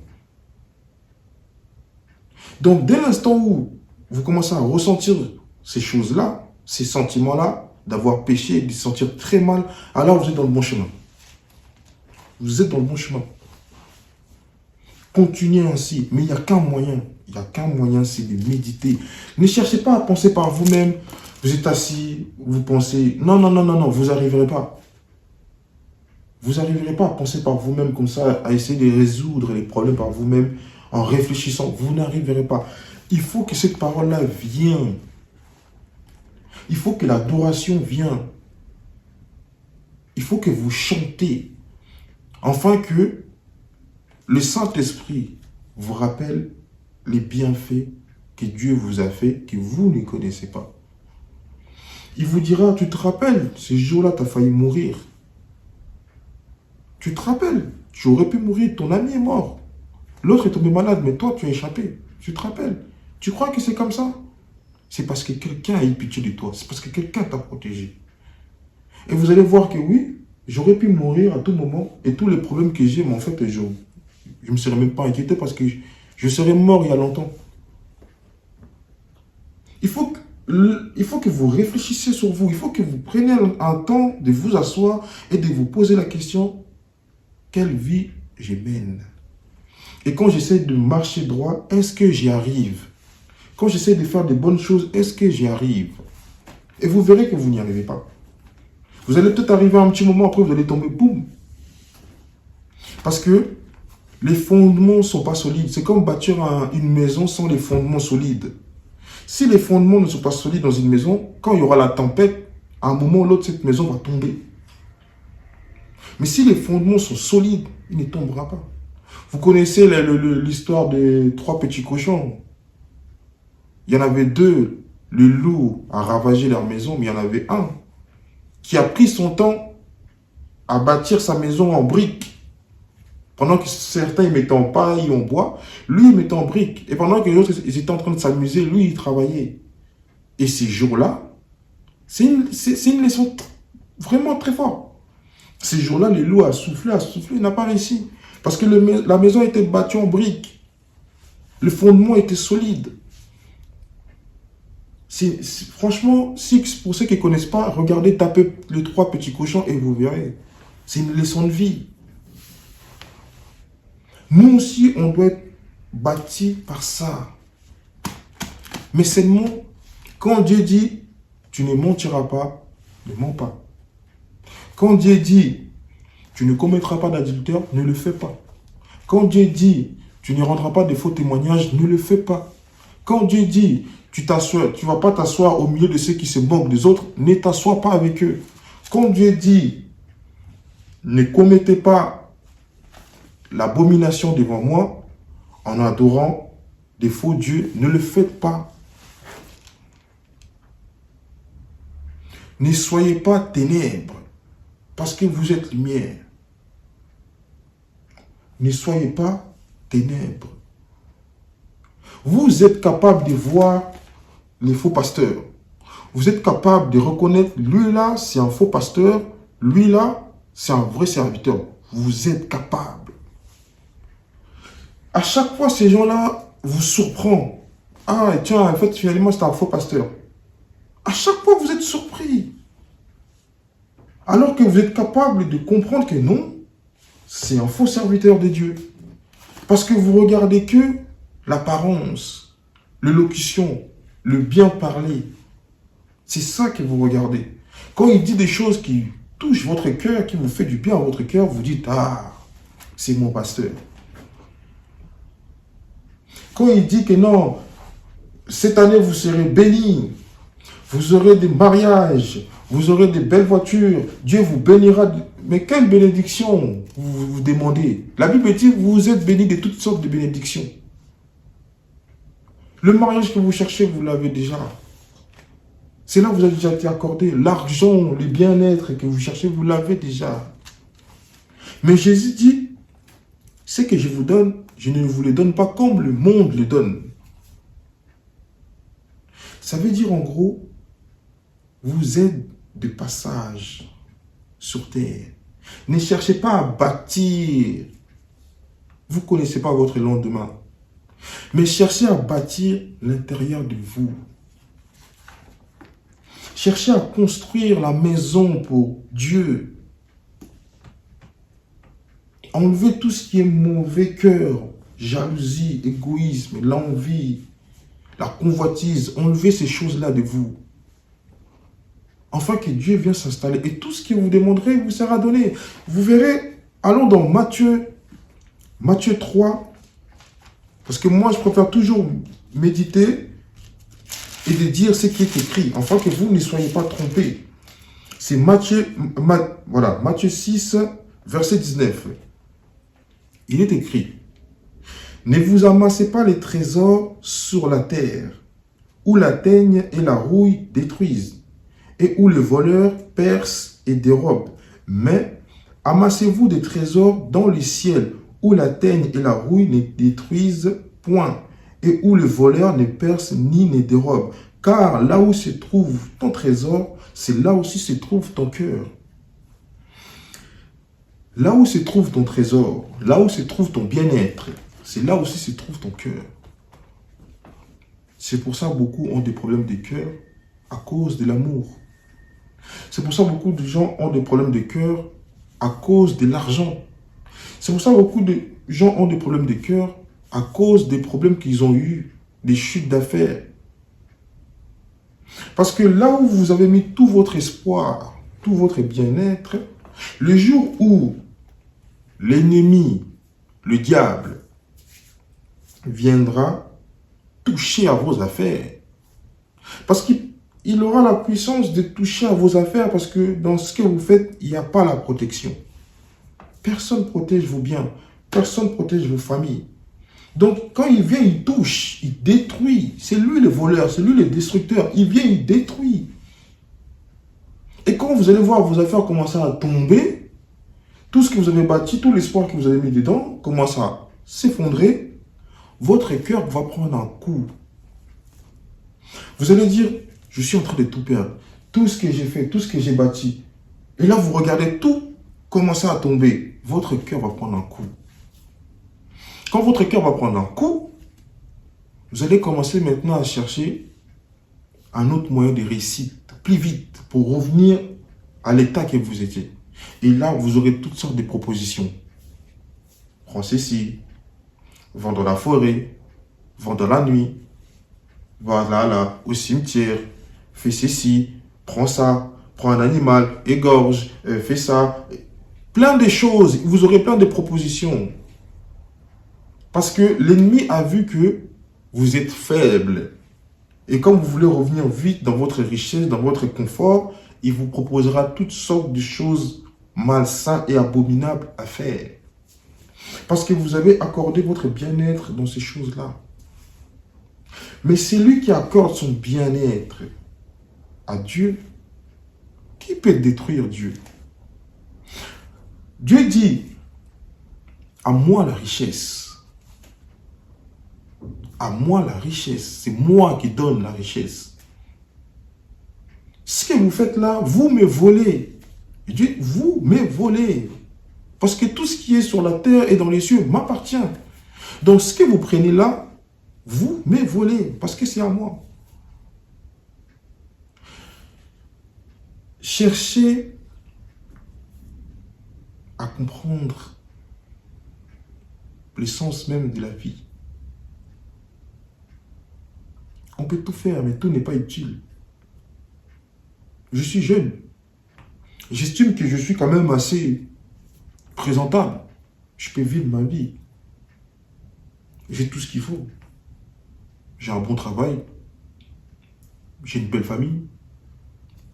[SPEAKER 1] Donc, dès l'instant où vous commencez à ressentir ces choses-là, ces sentiments-là, d'avoir péché et de se sentir très mal, alors vous êtes dans le bon chemin. Vous êtes dans le bon chemin. Continuez ainsi, mais il n'y a qu'un moyen. Il n'y a qu'un moyen, c'est de méditer. Ne cherchez pas à penser par vous-même. Vous êtes assis, vous pensez... Non, non, non, non, non, vous n'arriverez pas. Vous n'arriverez pas à penser par vous-même comme ça, à essayer de résoudre les problèmes par vous-même, en réfléchissant. Vous n'arriverez pas. Il faut que cette parole-là vienne. Il faut que l'adoration vienne. Il faut que vous chantez. Afin que le Saint-Esprit vous rappelle les bienfaits que Dieu vous a fait, que vous ne connaissez pas. Il vous dira, tu te rappelles, ce jour-là, tu as failli mourir. Tu te rappelles, tu aurais pu mourir, ton ami est mort. L'autre est tombé malade, mais toi, tu as échappé. Tu te rappelles. Tu crois que c'est comme ça? C'est parce que quelqu'un a eu pitié de toi. C'est parce que quelqu'un t'a protégé. Et vous allez voir que oui, j'aurais pu mourir à tout moment. Et tous les problèmes que j'ai, mais en fait, je ne me serais même pas inquiété parce que je serais mort il y a longtemps. Il faut que vous réfléchissiez sur vous. Il faut que vous preniez un temps de vous asseoir et de vous poser la question, quelle vie je mène? Et quand j'essaie de marcher droit, est-ce que j'y arrive? Quand j'essaie de faire des bonnes choses, est-ce que j'y arrive? Et vous verrez que vous n'y arrivez pas. Vous allez peut-être arriver à un petit moment, après vous allez tomber, boum. Parce que les fondements ne sont pas solides. C'est comme bâtir une maison sans les fondements solides. Si les fondements ne sont pas solides dans une maison, quand il y aura la tempête, à un moment ou l'autre, cette maison va tomber. Mais si les fondements sont solides, il ne tombera pas. Vous connaissez l'histoire des 3 petits cochons. Il y en avait 2. Le loup a ravagé leur maison, mais il y en avait un qui a pris son temps à bâtir sa maison en briques. Pendant que certains ils mettaient en paille, en bois, lui il mettait en briques. Et pendant que les autres ils étaient en train de s'amuser, lui il travaillait. Et ces jours-là, c'est une leçon vraiment très forte. Ces jours-là, le loup a soufflé, il n'a pas réussi. Parce que la maison était bâtie en briques. Le fondement était solide. Franchement, pour ceux qui ne connaissent pas, regardez, tapez les 3 petits cochons et vous verrez. C'est une leçon de vie. Nous aussi, on doit être bâtis par ça. Mais seulement, quand Dieu dit, tu ne mentiras pas, ne mens pas. Quand Dieu dit, tu ne commettras pas d'adultère, ne le fais pas. Quand Dieu dit, tu ne rendras pas de faux témoignages, ne le fais pas. Quand Dieu dit, tu ne vas pas t'asseoir au milieu de ceux qui se moquent des autres, ne t'assois pas avec eux. Quand Dieu dit, ne commettez pas l'abomination devant moi en adorant des faux dieux, ne le faites pas. Ne soyez pas ténèbres, parce que vous êtes lumière. Ne soyez pas ténèbres. Vous êtes capable de voir les faux pasteurs. Vous êtes capable de reconnaître, lui là, c'est un faux pasteur, lui là, c'est un vrai serviteur. Vous êtes capable. À chaque fois, ces gens-là vous surprennent. Ah, tiens, en fait, finalement, c'est un faux pasteur. À chaque fois, vous êtes surpris. Alors que vous êtes capable de comprendre que non, c'est un faux serviteur de Dieu. Parce que vous regardez que l'apparence, l'élocution, le bien parler. C'est ça que vous regardez. Quand il dit des choses qui touchent votre cœur, qui vous fait du bien à votre cœur, vous dites, ah, c'est mon pasteur. Quand il dit que non, cette année vous serez bénis, vous aurez des mariages, vous aurez des belles voitures, Dieu vous bénira. Mais quelle bénédiction vous demandez? La Bible dit, vous êtes bénis de toutes sortes de bénédictions. Le mariage que vous cherchez, vous l'avez déjà. C'est là que vous avez déjà été accordé. L'argent, le bien-être que vous cherchez, vous l'avez déjà. Mais Jésus dit, ce que je vous donne, je ne vous le donne pas comme le monde le donne. Ça veut dire en gros, vous êtes de passage sur terre. Ne cherchez pas à bâtir. Vous ne connaissez pas votre lendemain. Mais cherchez à bâtir l'intérieur de vous. Cherchez à construire la maison pour Dieu. Enlevez tout ce qui est mauvais cœur, jalousie, égoïsme, l'envie, la convoitise. Enlevez ces choses-là de vous. Afin que Dieu vienne s'installer. Et tout ce que vous demanderez vous sera donné. Vous verrez, allons dans Matthieu 3. Parce que moi, je préfère toujours méditer et de dire ce qui est écrit, afin que vous ne soyez pas trompés. C'est Matthieu 6, verset 19. Il est écrit, « Ne vous amassez pas les trésors sur la terre, où la teigne et la rouille détruisent, et où le voleur perce et dérobe. Mais amassez-vous des trésors dans le ciel, où la teigne et la rouille ne détruisent point, et où le voleur ne perce ni ne dérobe. Car là où se trouve ton trésor, c'est là aussi se trouve ton cœur. » Là où se trouve ton trésor, là où se trouve ton bien-être, c'est là aussi se trouve ton cœur. C'est pour ça que beaucoup ont des problèmes de cœur à cause de l'amour. C'est pour ça que beaucoup de gens ont des problèmes de cœur à cause de l'argent. C'est pour ça que beaucoup de gens ont des problèmes de cœur à cause des problèmes qu'ils ont eus, des chutes d'affaires. Parce que là où vous avez mis tout votre espoir, tout votre bien-être, le jour où l'ennemi, le diable, viendra toucher à vos affaires, parce qu'il aura la puissance de toucher à vos affaires, parce que dans ce que vous faites, il n'y a pas la protection. Personne ne protège vos biens, personne ne protège vos familles. Donc, quand il vient, il touche, il détruit. C'est lui le voleur, c'est lui le destructeur. Il vient, il détruit. Et quand vous allez voir vos affaires commencer à tomber, tout ce que vous avez bâti, tout l'espoir que vous avez mis dedans commence à s'effondrer, votre cœur va prendre un coup. Vous allez dire, je suis en train de tout perdre. Tout ce que j'ai fait, tout ce que j'ai bâti. Et là, vous regardez tout commencer à tomber. Votre cœur va prendre un coup. Quand votre cœur va prendre un coup, vous allez commencer maintenant à chercher un autre moyen de réussite, plus vite, pour revenir à l'état que vous étiez. Et là, vous aurez toutes sortes de propositions. Prends ceci, va dans la forêt, va dans la nuit, va là, au cimetière, fais ceci, prends ça, prends un animal, égorge, fais ça. Plein de choses, vous aurez plein de propositions. Parce que l'ennemi a vu que vous êtes faible. Et comme vous voulez revenir vite dans votre richesse, dans votre confort, il vous proposera toutes sortes de choses malsaines et abominables à faire. Parce que vous avez accordé votre bien-être dans ces choses-là. Mais c'est lui qui accorde son bien-être à Dieu. Qui peut détruire Dieu? Dieu dit, à moi la richesse. À moi la richesse. C'est moi qui donne la richesse. Ce que vous faites là, vous me volez. Dieu, vous me volez. Parce que tout ce qui est sur la terre et dans les cieux m'appartient. Donc ce que vous prenez là, vous me volez. Parce que c'est à moi. Cherchez à comprendre le sens même de la vie. On peut tout faire, mais tout n'est pas utile. Je suis jeune. J'estime que je suis quand même assez présentable. Je peux vivre ma vie. J'ai tout ce qu'il faut. J'ai un bon travail. J'ai une belle famille.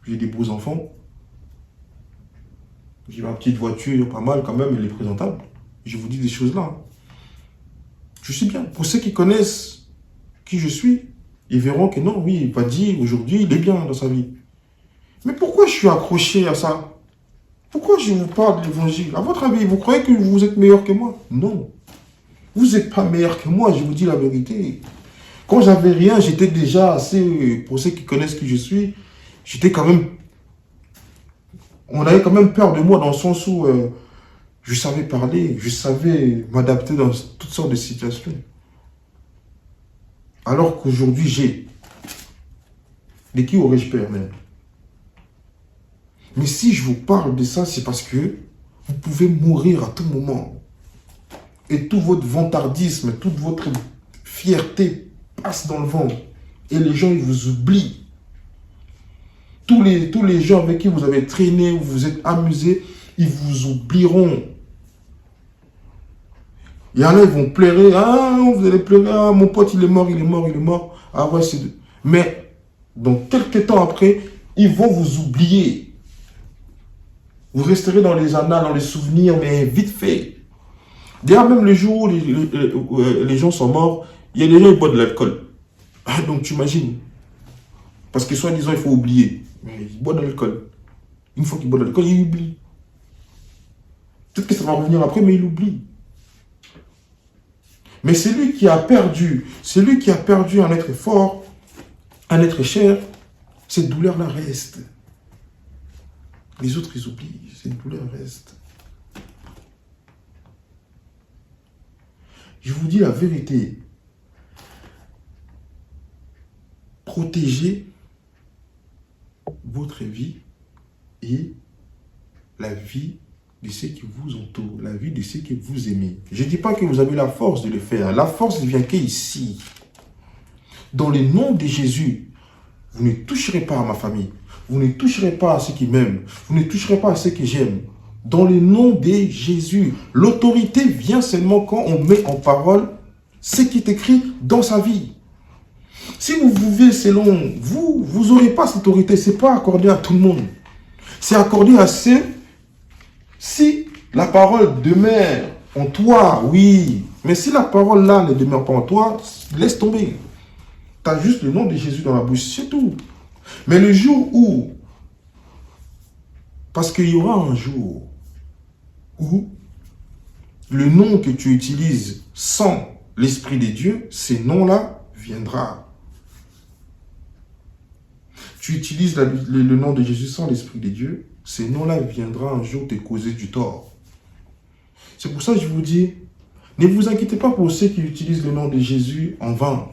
[SPEAKER 1] J'ai des beaux enfants. J'ai ma petite voiture, pas mal quand même, elle est présentable. Je vous dis des choses là. Je sais bien. Pour ceux qui connaissent qui je suis, ils verront que non, oui, Padi, aujourd'hui, il est bien dans sa vie. Mais pourquoi je suis accroché à ça? Pourquoi je vous parle de l'évangile? À votre avis, vous croyez que vous êtes meilleur que moi? Non. Vous n'êtes pas meilleur que moi, je vous dis la vérité. Quand j'avais rien, j'étais déjà assez, pour ceux qui connaissent qui je suis, j'étais quand même, on avait quand même peur de moi dans le sens où je savais parler, je savais m'adapter dans toutes sortes de situations. Alors qu'aujourd'hui, j'ai. De qui aurais-je peur même? Mais si je vous parle de ça, c'est parce que vous pouvez mourir à tout moment. Et tout votre vantardisme, toute votre fierté passe dans le vent. Et les gens, ils vous oublient. Tous les gens avec qui vous avez traîné, vous vous êtes amusé, ils vous oublieront. Il y en a, ils vont pleurer. Ah, vous allez pleurer. Ah, mon pote, il est mort, il est mort, il est mort. Ah ouais, c'est... Mais, dans quelques temps après, ils vont vous oublier. Vous resterez dans les annales, dans les souvenirs, mais vite fait. D'ailleurs, même le jour où les gens sont morts, il y a des gens qui boivent de l'alcool. Donc, tu imagines. Parce que soi-disant, il faut oublier. Mais ils boivent de l'alcool. Une fois qu'ils boivent de l'alcool, ils oublient. Peut-être que ça va revenir après, mais ils l'oublient. Mais c'est lui qui a perdu un être fort, un être cher, cette douleur-là reste. Les autres, ils oublient, cette douleur reste. Je vous dis la vérité. Protégez votre vie et la vie de ceux qui vous entourent, la vie de ceux que vous aimez. Je ne dis pas que vous avez la force de le faire. La force ne vient qu'ici. Dans le nom de Jésus, vous ne toucherez pas à ma famille. Vous ne toucherez pas à ceux qui m'aiment. Vous ne toucherez pas à ceux que j'aime. Dans le nom de Jésus, l'autorité vient seulement quand on met en parole ce qui est écrit dans sa vie. Si vous vivez selon vous, vous n'aurez pas cette autorité. Ce n'est pas accordé à tout le monde. C'est accordé à ceux. Si la parole demeure en toi, oui. Mais si la parole là ne demeure pas en toi, laisse tomber. Tu as juste le nom de Jésus dans la bouche, c'est tout. Mais le jour où, parce qu'il y aura un jour où le nom que tu utilises sans l'Esprit de Dieu, ce nom-là viendra. Tu utilises le nom de Jésus sans l'Esprit de Dieu, ce nom-là viendra un jour te causer du tort. C'est pour ça que je vous dis, ne vous inquiétez pas pour ceux qui utilisent le nom de Jésus en vain.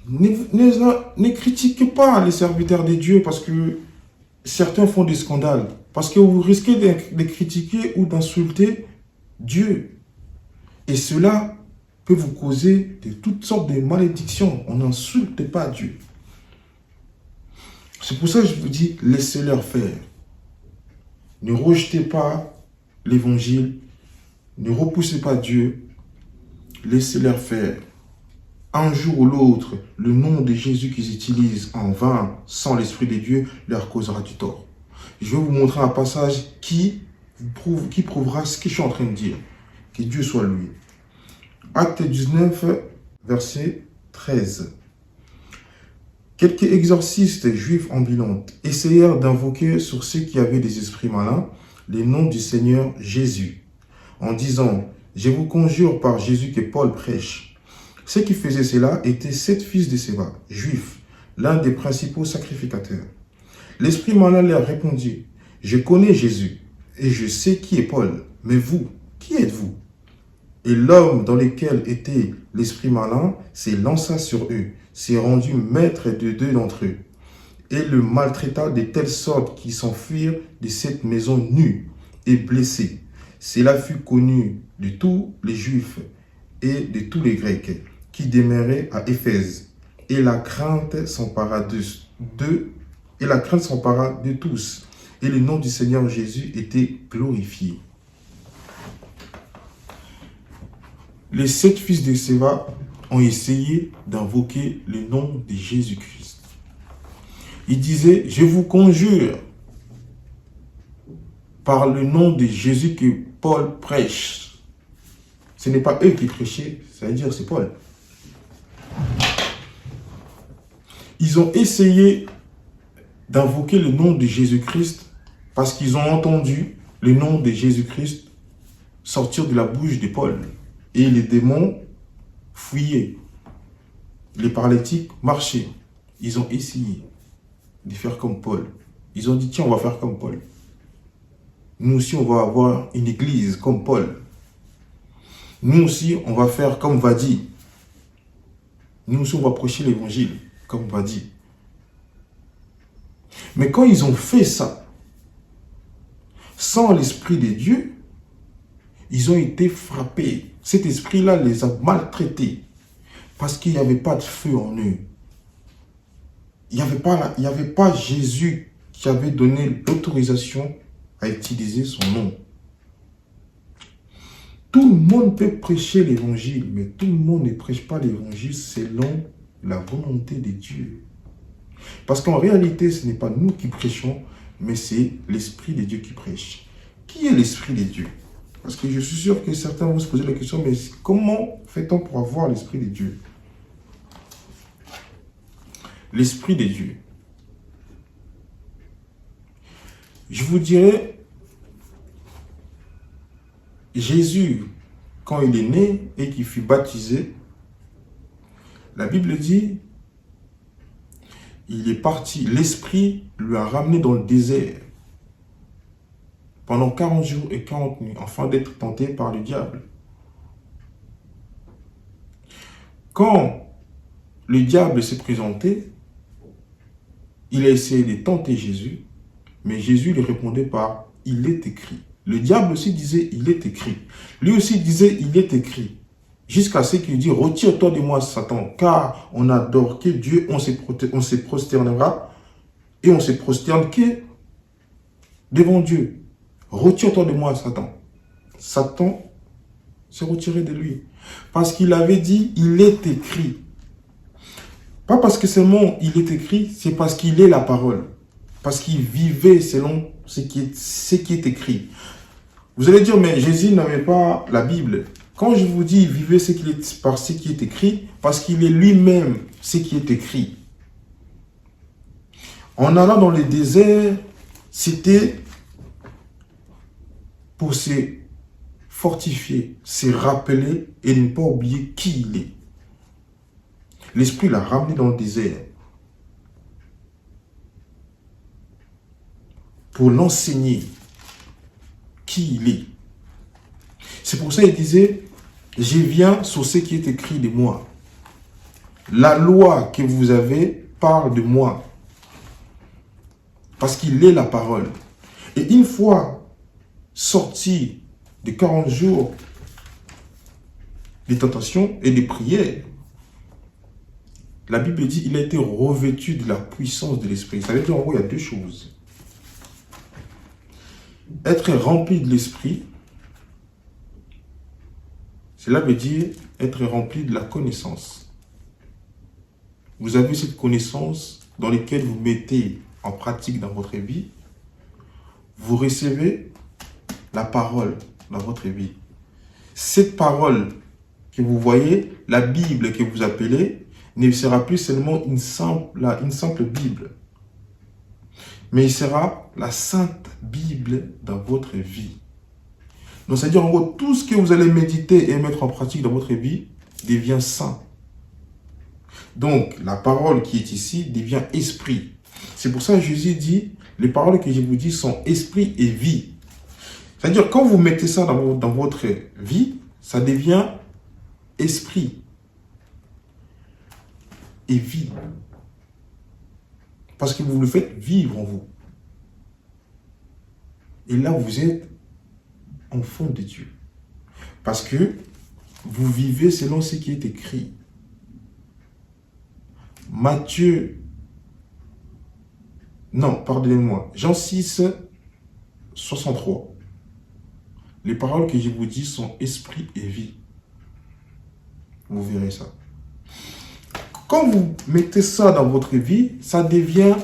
[SPEAKER 1] Ne critiquez pas les serviteurs de Dieu parce que certains font des scandales. Parce que vous risquez de critiquer ou d'insulter Dieu. Et cela peut vous causer de toutes sortes de malédictions. On n'insulte pas Dieu. C'est pour ça que je vous dis, laissez-leur faire. Ne rejetez pas l'évangile. Ne repoussez pas Dieu. Laissez-leur faire. Un jour ou l'autre, le nom de Jésus qu'ils utilisent en vain, sans l'Esprit de Dieu, leur causera du tort. Je vais vous montrer un passage qui prouvera ce que je suis en train de dire. Que Dieu soit loué. Acte 19, verset 13. Quelques exorcistes juifs ambulants essayèrent d'invoquer sur ceux qui avaient des esprits malins les noms du Seigneur Jésus, en disant « Je vous conjure par Jésus que Paul prêche ». Ceux qui faisaient cela étaient 7 fils de Séba, juifs, l'un des principaux sacrificateurs. L'esprit malin leur répondit, « Je connais Jésus, et je sais qui est Paul, mais vous, qui êtes-vous » Et l'homme dans lequel était l'esprit malin s'élança sur eux, s'est rendu maître de 2 d'entre eux, et le maltraita de telle sorte qu'ils s'enfuirent de cette maison nus et blessés. Cela fut connu de tous les Juifs et de tous les Grecs qui demeuraient à Éphèse. Et la crainte s'empara de tous. Et le nom du Seigneur Jésus était glorifié. Les 7 fils de Séba ont essayé d'invoquer le nom de Jésus-Christ. Ils disaient, je vous conjure par le nom de Jésus que Paul prêche. Ce n'est pas eux qui prêchaient, ça veut dire c'est Paul. Ils ont essayé d'invoquer le nom de Jésus-Christ parce qu'ils ont entendu le nom de Jésus-Christ sortir de la bouche de Paul. Et les démons fuyaient. Les paralytiques marchaient. Ils ont essayé de faire comme Paul. Ils ont dit, tiens, on va faire comme Paul. Nous aussi, on va avoir une église comme Paul. Nous aussi, on va faire comme Vadi. Nous aussi, on va prêcher l'évangile comme Vadi. Mais quand ils ont fait ça, sans l'Esprit de Dieu, ils ont été frappés. Cet esprit-là les a maltraités parce qu'il n'y avait pas de feu en eux. Il n'y avait pas Jésus qui avait donné l'autorisation à utiliser son nom. Tout le monde peut prêcher l'évangile, mais tout le monde ne prêche pas l'évangile selon la volonté de Dieu. Parce qu'en réalité, ce n'est pas nous qui prêchons, mais c'est l'Esprit de Dieu qui prêche. Qui est l'Esprit de Dieu? Parce que je suis sûr que certains vont se poser la question, mais comment fait-on pour avoir l'Esprit de Dieu? L'Esprit de Dieu. Je vous dirais, Jésus, quand il est né et qu'il fut baptisé, la Bible dit, il est parti, l'Esprit lui a ramené dans le désert pendant 40 jours et 40 nuits, afin d'être tenté par le diable. Quand le diable s'est présenté, il a essayé de tenter Jésus, mais Jésus lui répondait par « il est écrit ». Le diable aussi disait « il est écrit ». Lui aussi disait « il est écrit ». Jusqu'à ce qu'il dit « retire-toi de moi, Satan, car on adore que Dieu, on se prosternera et on se prosterne que devant Dieu. Retire-toi de moi, Satan. » Satan s'est retiré de lui parce qu'il avait dit « il est écrit ». Pas parce que seulement il est écrit, c'est parce qu'il est la parole. Parce qu'il vivait selon ce qui est écrit. Vous allez dire, mais Jésus n'avait pas la Bible. Quand je vous dis vivez par ce qui est écrit, parce qu'il est lui-même ce qui est écrit. En allant dans le désert, c'était pour se fortifier, se rappeler et ne pas oublier qui il est. L'Esprit l'a ramené dans le désert pour l'enseigner qui il est. C'est pour ça qu'il disait, je viens sur ce qui est écrit de moi. La loi que vous avez parle de moi. Parce qu'il est la parole. Et une fois sorti de 40 jours de tentation et de prière, la Bible dit qu'il a été revêtu de la puissance de l'Esprit. Ça veut dire en gros, il y a deux choses. Être rempli de l'Esprit, cela veut dire être rempli de la connaissance. Vous avez cette connaissance dans laquelle vous mettez en pratique dans votre vie. Vous recevez la parole dans votre vie. Cette parole que vous voyez, la Bible que vous appelez, ne sera plus seulement une simple Bible, mais il sera la Sainte Bible dans votre vie. Donc, c'est-à-dire, en gros, tout ce que vous allez méditer et mettre en pratique dans votre vie devient saint. Donc, la parole qui est ici devient esprit. C'est pour ça que Jésus dit, les paroles que je vous dis sont esprit et vie. C'est-à-dire, quand vous mettez ça dans votre vie, ça devient esprit et vie. Parce que vous le faites vivre en vous. Et là, vous êtes enfant de Dieu. Parce que vous vivez selon ce qui est écrit. Jean 6, 63. Les paroles que je vous dis sont esprit et vie. Vous verrez ça. Quand vous mettez ça dans votre vie, ça devient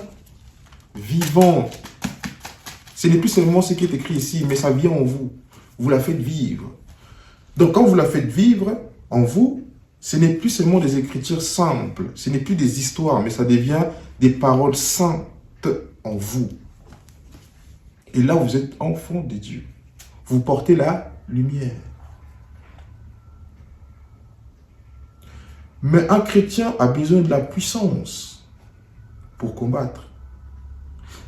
[SPEAKER 1] vivant. Ce n'est plus seulement ce qui est écrit ici, mais ça vient en vous. Vous la faites vivre. Donc, quand vous la faites vivre en vous, Ce n'est plus seulement des écritures simples, ce n'est plus des histoires, mais ça devient des paroles saintes en vous. Et là, vous êtes enfant de Dieu. Vous portez la lumière. Mais un chrétien a besoin de la puissance pour combattre.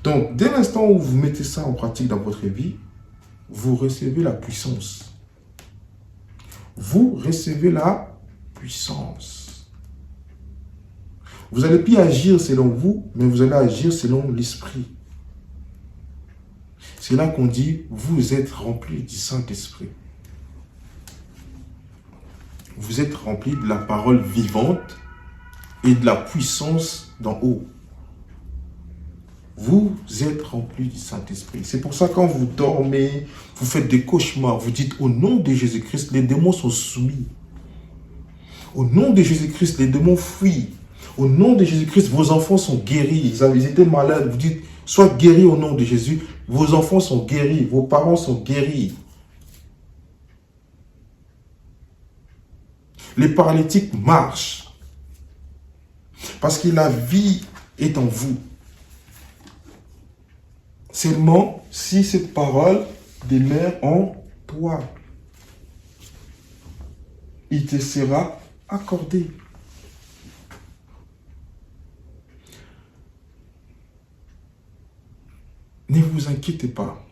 [SPEAKER 1] Donc, dès l'instant où vous mettez ça en pratique dans votre vie, vous recevez la puissance. Vous recevez la puissance. Vous n'allez plus agir selon vous, mais vous allez agir selon l'Esprit. C'est là qu'on dit, vous êtes remplis du Saint-Esprit. Vous êtes remplis de la parole vivante et de la puissance d'en haut. Vous êtes remplis du Saint-Esprit. C'est pour ça que quand vous dormez, vous faites des cauchemars, vous dites au nom de Jésus-Christ, les démons sont soumis. Au nom de Jésus-Christ, les démons fuient. Au nom de Jésus-Christ, vos enfants sont guéris. Ils étaient malades. Vous dites, sois guéris au nom de Jésus. Vos enfants sont guéris. Vos parents sont guéris. Les paralytiques marchent. Parce que la vie est en vous. Seulement si cette parole demeure en toi. Il te sera accordé. Ne vous inquiétez pas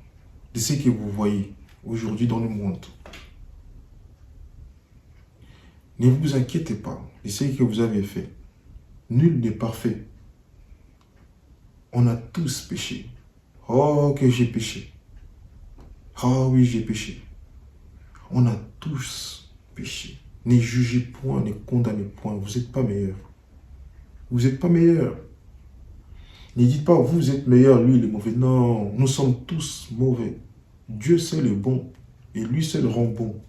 [SPEAKER 1] de ce que vous voyez aujourd'hui dans le monde. Ne vous inquiétez pas de ce que vous avez fait. Nul n'est parfait. On a tous péché. Oh, que j'ai péché. Oh oui, j'ai péché. On a tous péché. Ne jugez point, ne condamnez point. Vous n'êtes pas meilleur. Vous n'êtes pas meilleur. Ne dites pas, vous êtes meilleur, lui il est mauvais. Non, nous sommes tous mauvais. Dieu seul est bon. Et lui seul rend bon.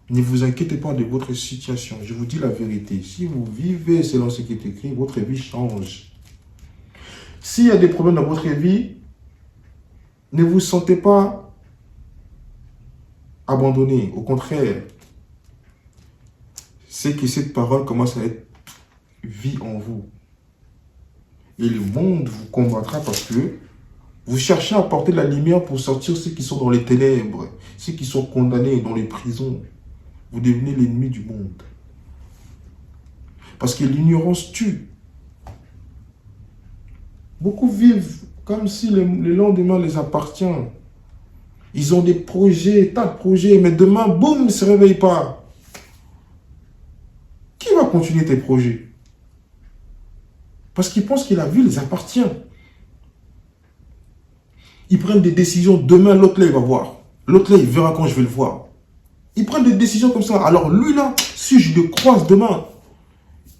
[SPEAKER 1] Ne vous inquiétez pas de votre situation. Je vous dis la vérité. Si vous vivez selon ce qui est écrit, votre vie change. S'il y a des problèmes dans votre vie, ne vous sentez pas abandonné. Au contraire, c'est que cette parole commence à être vie en vous. Et le monde vous combattra parce que vous cherchez à apporter de la lumière pour sortir ceux qui sont dans les ténèbres, ceux qui sont condamnés dans les prisons. Vous devenez l'ennemi du monde. Parce que l'ignorance tue. Beaucoup vivent comme si le lendemain les appartient. Ils ont des projets, tas de projets, mais demain, boum, ils ne se réveillent pas. Qui va continuer tes projets? Parce qu'ils pensent que la vie les appartient. Ils prennent des décisions, demain, l'autre là, il va voir. L'autre là, il verra quand je vais le voir. Ils prennent des décisions comme ça. Alors lui là, si je le croise demain,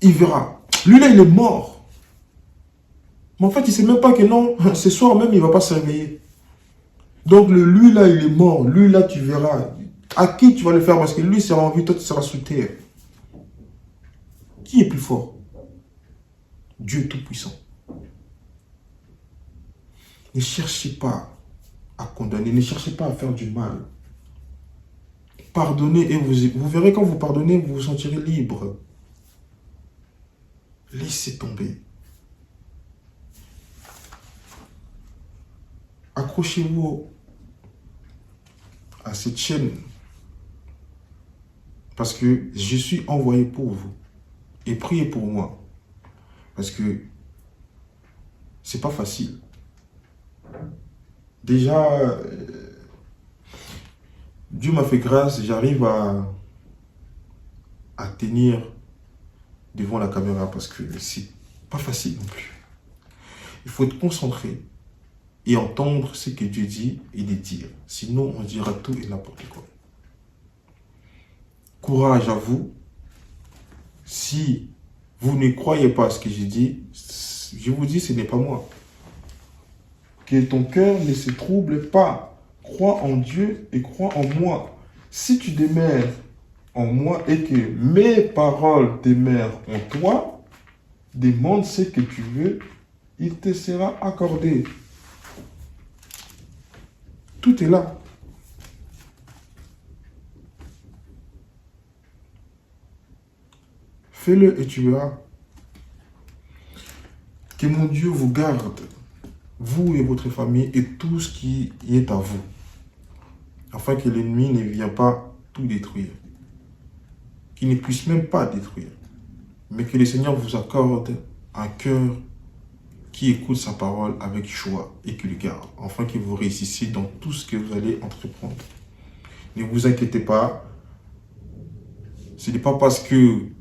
[SPEAKER 1] il verra. Lui là, il est mort. Mais en fait, il ne sait même pas que non, ce soir même, il ne va pas se réveiller. Donc lui là, il est mort. Lui là, tu verras. À qui tu vas le faire? Parce que lui sera en vie, toi tu seras sous terre. Qui est plus fort? Dieu Tout-Puissant. Ne cherchez pas à condamner, ne cherchez pas à faire du mal. Pardonnez et vous verrez quand vous pardonnez, vous vous sentirez libre. Laissez tomber. Accrochez-vous à cette chaîne. Parce que je suis envoyé pour vous. Et priez pour moi. Parce que c'est pas facile. Déjà, Dieu m'a fait grâce, j'arrive à tenir devant la caméra parce que c'est pas facile non plus. Il faut être concentré et entendre ce que Dieu dit et les dire. Sinon, on dira tout et n'importe quoi. Courage à vous. Si vous ne croyez pas à ce que j'ai dit, je vous dis, ce n'est pas moi. Que ton cœur ne se trouble pas. Crois en Dieu et crois en moi. Si tu demeures en moi et que mes paroles demeurent en toi, demande ce que tu veux, il te sera accordé. Tout est là. Fais-le et tu verras. Que mon Dieu vous garde, vous et votre famille, et tout ce qui est à vous, afin que l'ennemi ne vienne pas tout détruire, qu'il ne puisse même pas détruire, mais que le Seigneur vous accorde un cœur qui écoute sa parole avec joie et qui le garde, afin que vous réussissiez dans tout ce que vous allez entreprendre. Ne vous inquiétez pas, ce n'est pas parce que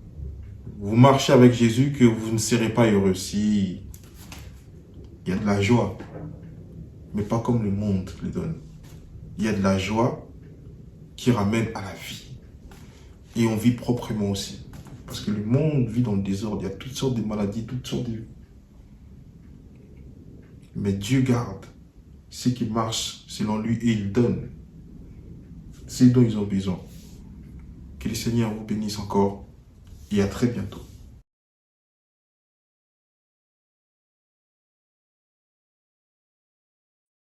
[SPEAKER 1] vous marchez avec Jésus que vous ne serez pas heureux. Si il y a de la joie, mais pas comme le monde le donne. Il y a de la joie qui ramène à la vie. Et on vit proprement aussi. Parce que le monde vit dans le désordre. Il y a toutes sortes de maladies, toutes sortes de... Mais Dieu garde ceux qui marchent selon lui et il donne ce dont ils ont besoin. Que le Seigneur vous bénisse encore et à très bientôt.